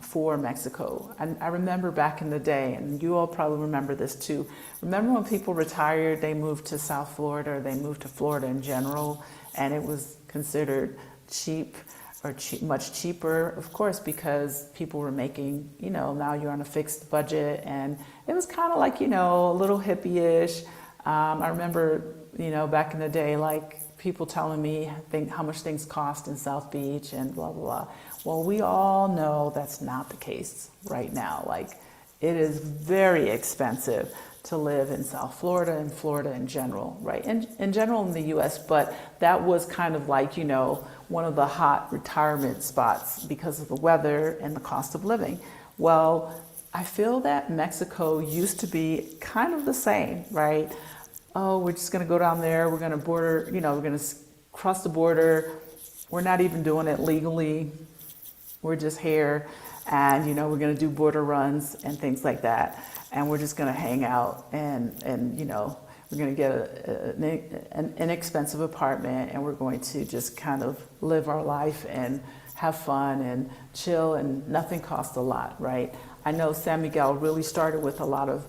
for Mexico. I remember back in the day, and you all probably remember this too. Remember when people retired, they moved to South Florida, or they moved to Florida in general, and it was considered cheap or much cheaper, of course, because people were making, now you're on a fixed budget, and it was kind of like, a little hippie-ish. I remember, back in the day, like people telling me how much things cost in South Beach and blah, blah, blah. Well, we all know that's not the case right now. Like, it is very expensive to live in South Florida and Florida in general, right? And in general in the US, but that was kind of like, one of the hot retirement spots because of the weather and the cost of living. Well, I feel that Mexico used to be kind of the same, right? Oh, we're just going to go down there. We're going to border, we're going to cross the border. We're not even doing it legally. We're just here, and, we're going to do border runs and things like that. And we're just going to hang out and we're going to get an inexpensive apartment, and we're going to just kind of live our life and have fun and chill, and nothing costs a lot, right? I know San Miguel really started with a lot of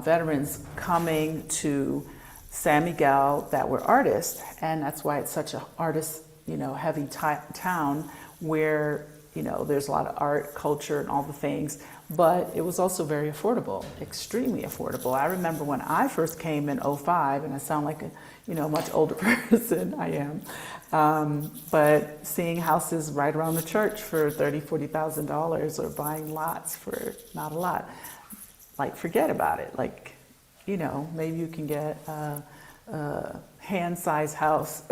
veterans coming to San Miguel that were artists, and that's why it's such an artist, heavy town where, there's a lot of art, culture, and all the things, but it was also very affordable, extremely affordable. I remember when I first came in '05, and I sound like a, much older person, I am, but seeing houses right around the church for $30,000-$40,000, or buying lots for not a lot, like, forget about it. Like, maybe you can get a hand-sized house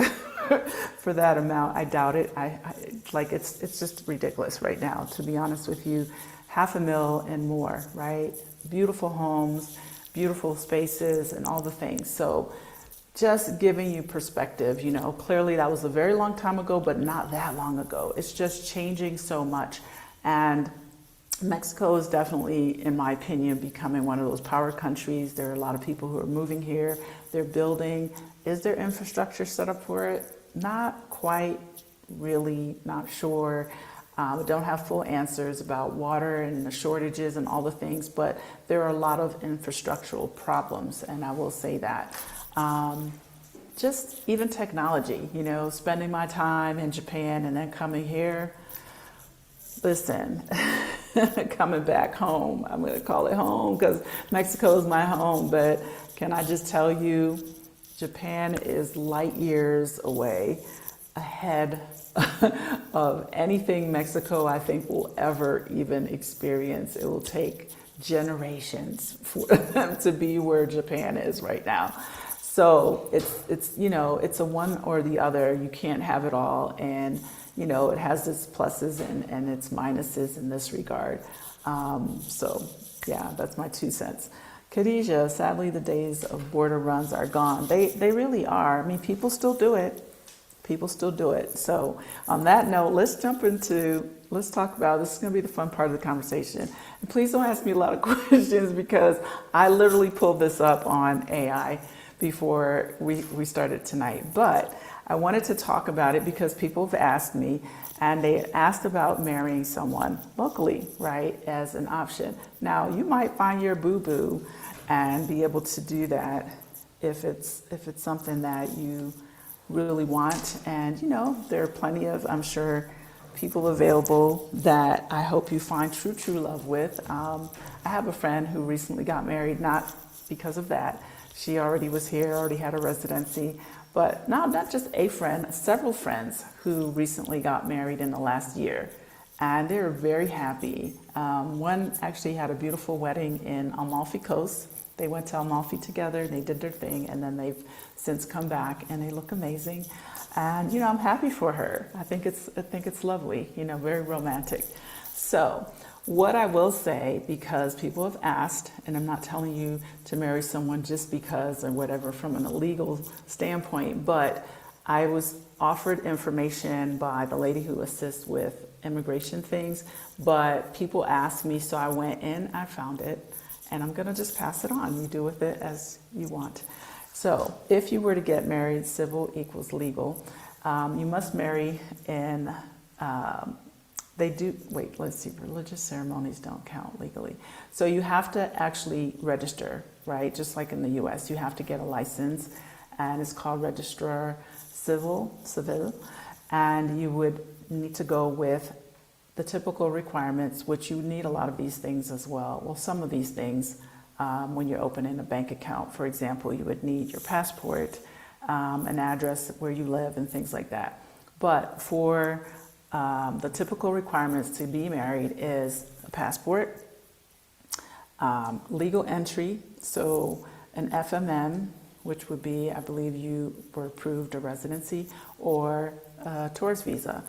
for that amount. I doubt it. It's just ridiculous right now, to be honest with you. $500,000 and more, right? Beautiful homes, beautiful spaces, and all the things. So just giving you perspective, clearly that was a very long time ago, but not that long ago. It's just changing so much. And Mexico is definitely, in my opinion, becoming one of those power countries. There are a lot of people who are moving here. They're building. Is there infrastructure set up for it? Not quite, really, not sure. We don't have full answers about water and the shortages and all the things, but there are a lot of infrastructural problems, and I will say that. Just even technology, spending my time in Japan and then coming here. Listen, coming back home, I'm going to call it home because Mexico is my home, but can I just tell you, Japan is light years away ahead of anything Mexico, I think, will ever even experience. It will take generations for them to be where Japan is right now. So it's a one or the other. You can't have it all, and it has its pluses and its minuses in this regard. So yeah, that's my 2 cents. Khadijah, sadly, the days of border runs are gone. They really are. I mean, people still do it. People still do it. So on that note, let's talk about, this is going to be the fun part of the conversation. And please don't ask me a lot of questions, because I literally pulled this up on AI before we started tonight. But I wanted to talk about it because people have asked me, and they asked about marrying someone locally, right, as an option. Now, you might find your boo-boo and be able to do that if it's something that you really want. And, there are plenty of, I'm sure, people available that I hope you find true love with. I have a friend who recently got married, not because of that. She already was here, already had a residency. But not just a friend, several friends who recently got married in the last year. And they're very happy. One actually had a beautiful wedding in Amalfi Coast. They went to Amalfi together, they did their thing, and then they've since come back, and they look amazing. And, I'm happy for her. I think it's lovely, very romantic. So what I will say, because people have asked, and I'm not telling you to marry someone just because or whatever from an illegal standpoint, but I was offered information by the lady who assists with immigration things, but people asked me, so I went in, I found it, and I'm going to just pass it on. You do with it as you want. So if you were to get married, civil equals legal, you must marry in They do, wait, let's see, religious ceremonies don't count legally. So you have to actually register, right? Just like in the US, you have to get a license, and it's called Registrar Civil, and you would need to go with the typical requirements, which you need a lot of these things as well. Well, some of these things, when you're opening a bank account, for example, you would need your passport, an address where you live, and things like that. But for the typical requirements to be married is a passport, legal entry, so an FMM, which would be, I believe you were approved a residency, or a tourist visa.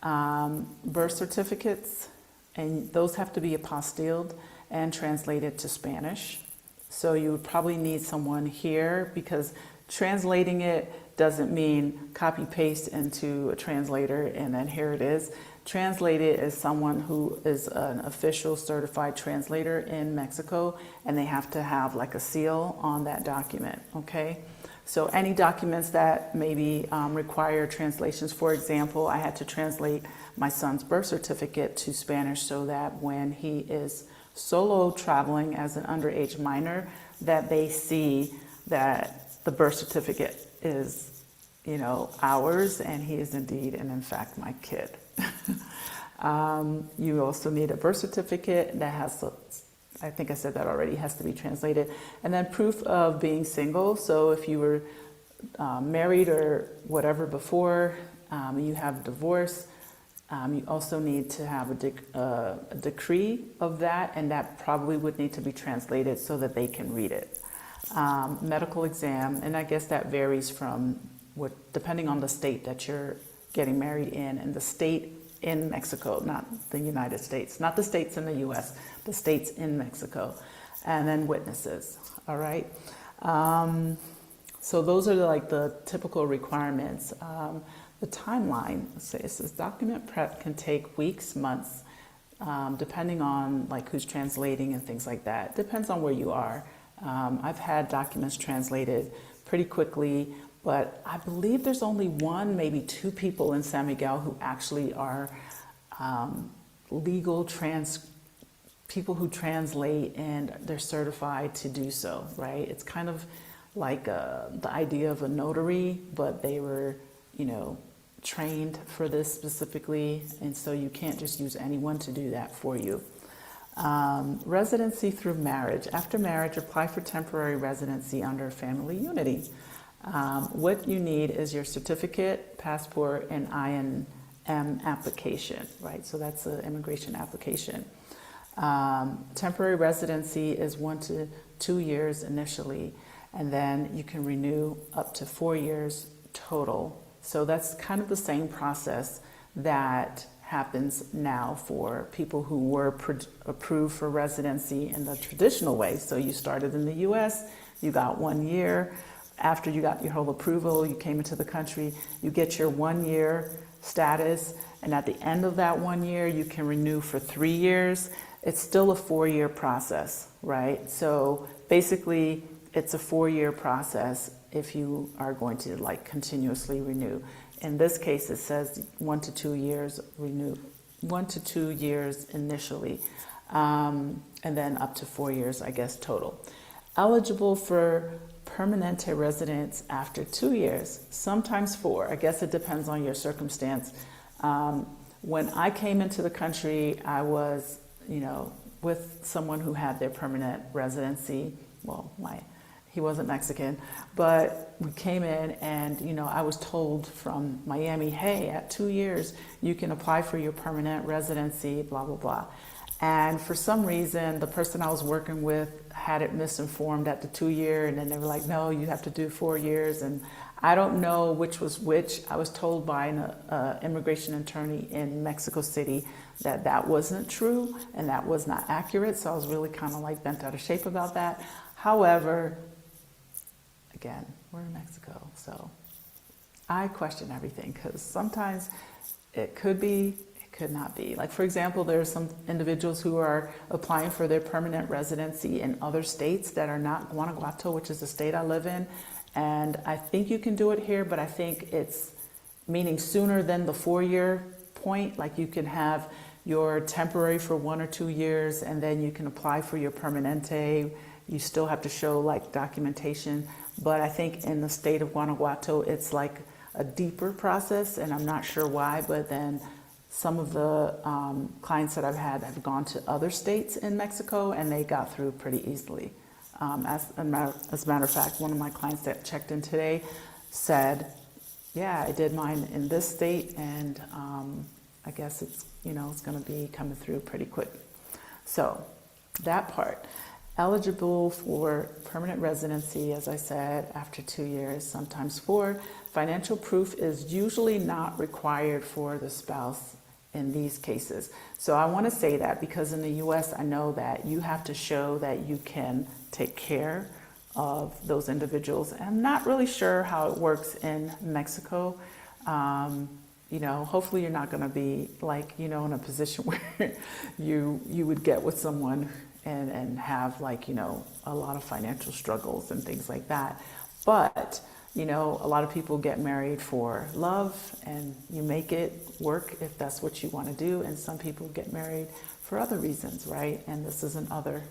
Birth certificates, and those have to be apostilled and translated to Spanish. So you would probably need someone here, because translating it doesn't mean copy paste into a translator and then here it is. Translate it as someone who is an official certified translator in Mexico, and they have to have like a seal on that document, okay? So any documents that maybe require translations, for example, I had to translate my son's birth certificate to Spanish so that when he is solo traveling as an underage minor, that they see that the birth certificate is, you know, ours, and he is indeed and in fact my kid. You also need a birth certificate that has, I think I said that already, has to be translated. And then proof of being single. So if you were married or whatever before, you have divorce, you also need to have a decree of that, and that probably would need to be translated so that they can read it. Medical exam, and I guess that varies from depending on the state that you're getting married in, and the state in Mexico, not the United States, not the states in the US, the states in Mexico, and then witnesses, all right? So those are like the typical requirements. The timeline, it says document prep can take weeks, months, depending on like who's translating and things like that. Depends on where you are. I've had documents translated pretty quickly, but I believe there's only one, maybe two people in San Miguel who actually are legal people who translate, and they're certified to do so, right? It's kind of like the idea of a notary, but they were, you know, trained for this specifically, and so you can't just use anyone to do that for you. Residency through marriage. After marriage, apply for temporary residency under family unity. What you need is your certificate, passport, and INM application, right? So that's an immigration application. Temporary residency is 1 to 2 years initially, and then you can renew up to 4 years total. So that's kind of the same process that happens now for people who were approved for residency in the traditional way. So you started in the US, you got 1 year. After you got your whole approval, you came into the country, you get your 1 year status, and at the end of that 1 year, you can renew for 3 years. It's still a 4-year process, right? So basically, it's a 4-year process if you are going to like continuously renew. In this case, it says 1 to 2 years renew, 1 to 2 years initially, and then up to 4 years, I guess, total. Eligible for permanente residence after 2 years, sometimes 4. I guess it depends on your circumstance. When I came into the country, I was, you know, with someone who had their permanent residency. Well, he wasn't Mexican, but we came in and, you know, I was told from Miami, hey, at 2 years, you can apply for your permanent residency, blah, blah, blah. And for some reason, the person I was working with had it misinformed at the 2 year, and then they were like, no, you have to do 4 years. And I don't know which was which. I was told by an immigration attorney in Mexico City that that wasn't true and that was not accurate. So I was really kind of like bent out of shape about that. However, again, we're in Mexico, so I question everything, because sometimes it could be, it could not be. Like, for example, there are some individuals who are applying for their permanent residency in other states that are not Guanajuato, which is the state I live in. And I think you can do it here, but I think it's meaning sooner than the 4-year point. Like, you can have you're temporary for 1 or 2 years, and then you can apply for your permanente. You still have to show like documentation, but I think in the state of Guanajuato, it's like a deeper process, and I'm not sure why, but then some of the clients that I've had have gone to other states in Mexico, and they got through pretty easily. As a matter of fact, one of my clients that checked in today said, yeah, I did mine in this state, and I guess it's, it's going to be coming through pretty quick. So that part. Eligible for permanent residency, as I said, after 2 years, sometimes 4. Financial proof is usually not required for the spouse in these cases. So I want to say that because in the US, I know that you have to show that you can take care of those individuals. And I'm not really sure how it works in Mexico. Hopefully you're not going to be like, in a position where you would get with someone and have like, a lot of financial struggles and things like that. But, a lot of people get married for love, and you make it work if that's what you want to do. And some people get married for other reasons, right? And this is another.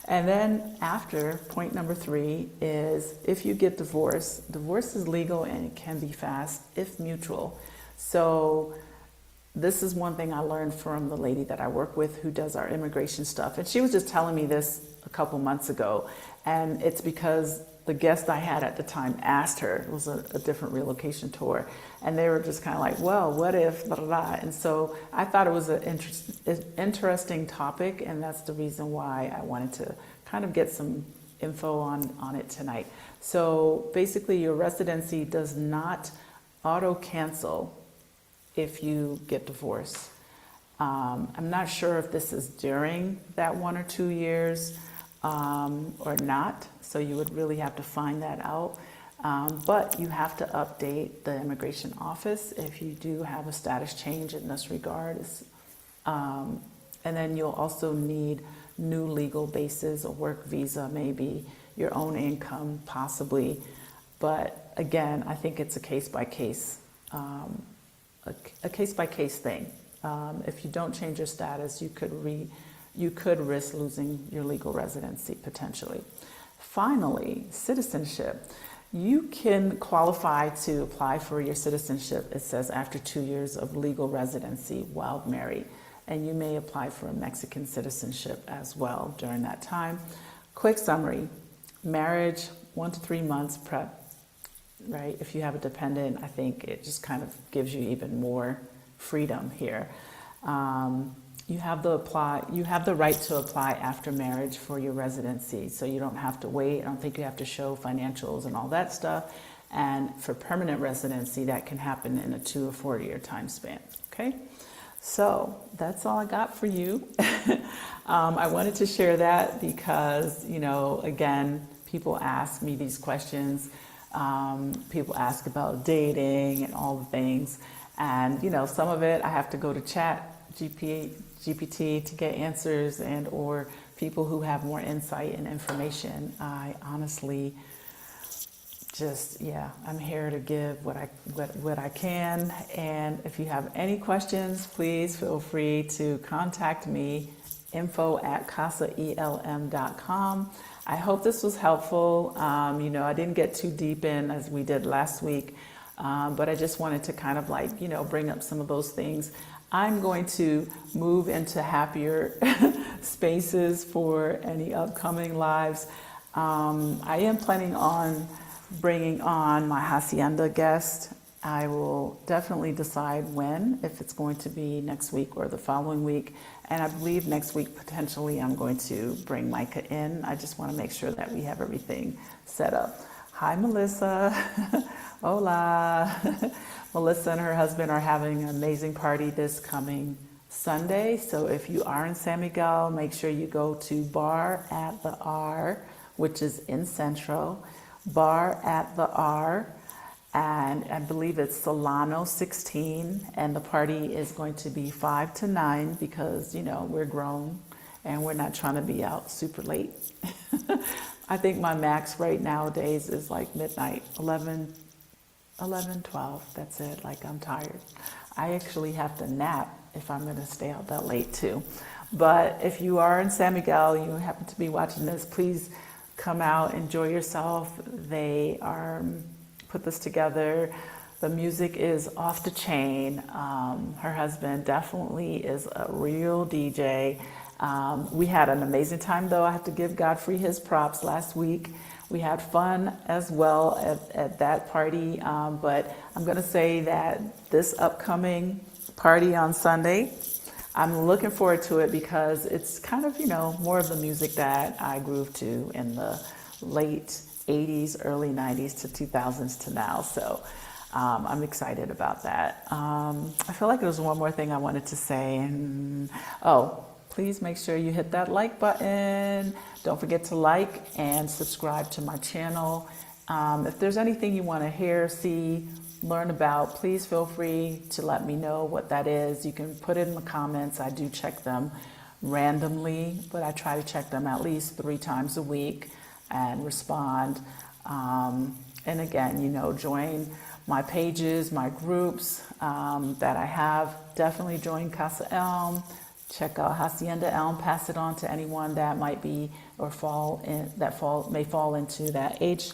And then after, point number 3 is if you get divorced, divorce is legal and it can be fast if mutual. So this is one thing I learned from the lady that I work with who does our immigration stuff. And she was just telling me this a couple months ago. And it's because the guest I had at the time asked her, it was a different relocation tour. And they were just kind of like, well, what if, blah, blah, blah. And so I thought it was an interesting topic. And that's the reason why I wanted to kind of get some info on it tonight. So basically your residency does not auto cancel if you get divorced. I'm not sure if this is during that 1 or 2 years or not, so you would really have to find that out. But you have to update the immigration office if you do have a status change in this regard. And then you'll also need new legal bases, a work visa, maybe your own income, possibly. But again, I think it's a case-by-case thing. If you don't change your status, you could risk losing your legal residency potentially. Finally, citizenship. You can qualify to apply for your citizenship, it says, after 2 years of legal residency while married. And you may apply for a Mexican citizenship as well during that time. Quick summary: marriage, 1 to 3 months prep. Right? If you have a dependent, I think it just kind of gives you even more freedom here. You have the right to apply after marriage for your residency, so you don't have to wait. I don't think you have to show financials and all that stuff. And for permanent residency, that can happen in a 2 or 4 year time span. Okay, so that's all I got for you. I wanted to share that because, again, people ask me these questions. People ask about dating and all the things. And, some of it I have to go to GPT to get answers, and or people who have more insight and information. I honestly I'm here to give what I can. And if you have any questions, please feel free to contact me, info@casaelm.com. I hope this was helpful. I didn't get too deep in as we did last week, but I just wanted to kind of bring up some of those things. I'm going to move into happier spaces for any upcoming lives. I am planning on bringing on my hacienda guest. I will definitely decide when, if it's going to be next week or the following week. And I believe next week, potentially, I'm going to bring Micah in. I just want to make sure that we have everything set up. Hi, Melissa. Hola. Melissa and her husband are having an amazing party this coming Sunday. So if you are in San Miguel, make sure you go to Bar at the R, which is in Centro. Bar at the R. And I believe it's Solano 16, and the party is going to be 5 to 9 because, we're grown and we're not trying to be out super late. I think my max right nowadays is like midnight, 11, 12, that's it, I'm tired. I actually have to nap if I'm going to stay out that late too. But if you are in San Miguel, you happen to be watching this, please come out, enjoy yourself. They are put this together. The music is off the chain. Her husband definitely is a real DJ. We had an amazing time though. I have to give Godfrey his props last week. We had fun as well at that party. But I'm going to say that this upcoming party on Sunday, I'm looking forward to it because it's kind of, more of the music that I groove to in the late 80s, early 90s to 2000s to now. So I'm excited about that. I feel like there was one more thing I wanted to say. Please make sure you hit that like button. Don't forget to like and subscribe to my channel. If there's anything you want to hear, see, learn about, please feel free to let me know what that is. You can put it in the comments. I do check them randomly, but I try to check them at least 3 times a week and respond. And again, join my pages, my groups that I have. Definitely join Casa Elm. Check out Hacienda Elm. Pass it on to anyone that might be or may fall into that age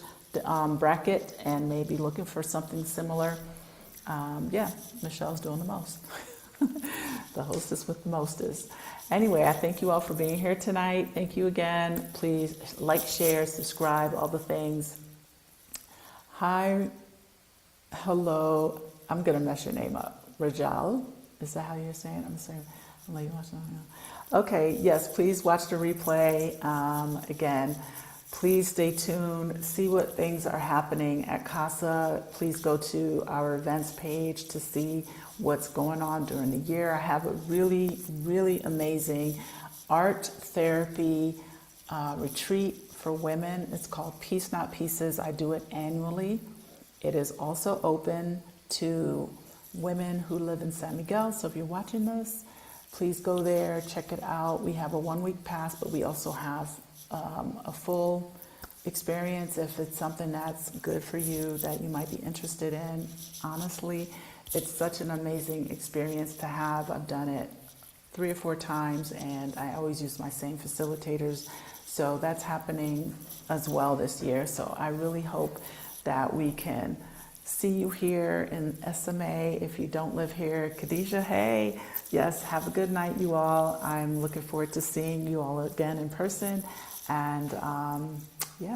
bracket and may be looking for something similar. Michelle's doing the most. The hostess with the mostest. Anyway, I thank you all for being here tonight. Thank you again. Please like, share, subscribe, all the things. Hi, hello. I'm gonna mess your name up. Rajal, is that how you're saying it? I'm saying. I'll let you watch it. Okay. Yes. Please watch the replay. Again. Please stay tuned, see what things are happening at Casa. Please go to our events page to see what's going on during the year. I have a really, really amazing art therapy retreat for women. It's called Peace Not Pieces. I do it annually. It is also open to women who live in San Miguel. So if you're watching this, please go there, check it out. We have a 1-week pass, but we also have a full experience if it's something that's good for you that you might be interested in. Honestly, it's such an amazing experience to have. I've done it 3 or 4 times and I always use my same facilitators. So that's happening as well this year. So I really hope that we can see you here in SMA. If you don't live here, Khadijah, hey, yes, have a good night, you all. I'm looking forward to seeing you all again in person. And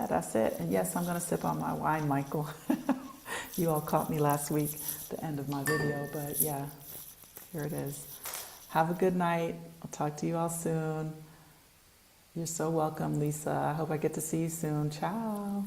that's it. And yes, I'm going to sip on my wine, Michael. You all caught me last week, the end of my video, but yeah, here it is. Have a good night. I'll talk to you all soon. You're so welcome, Lisa. I hope I get to see you soon. Ciao.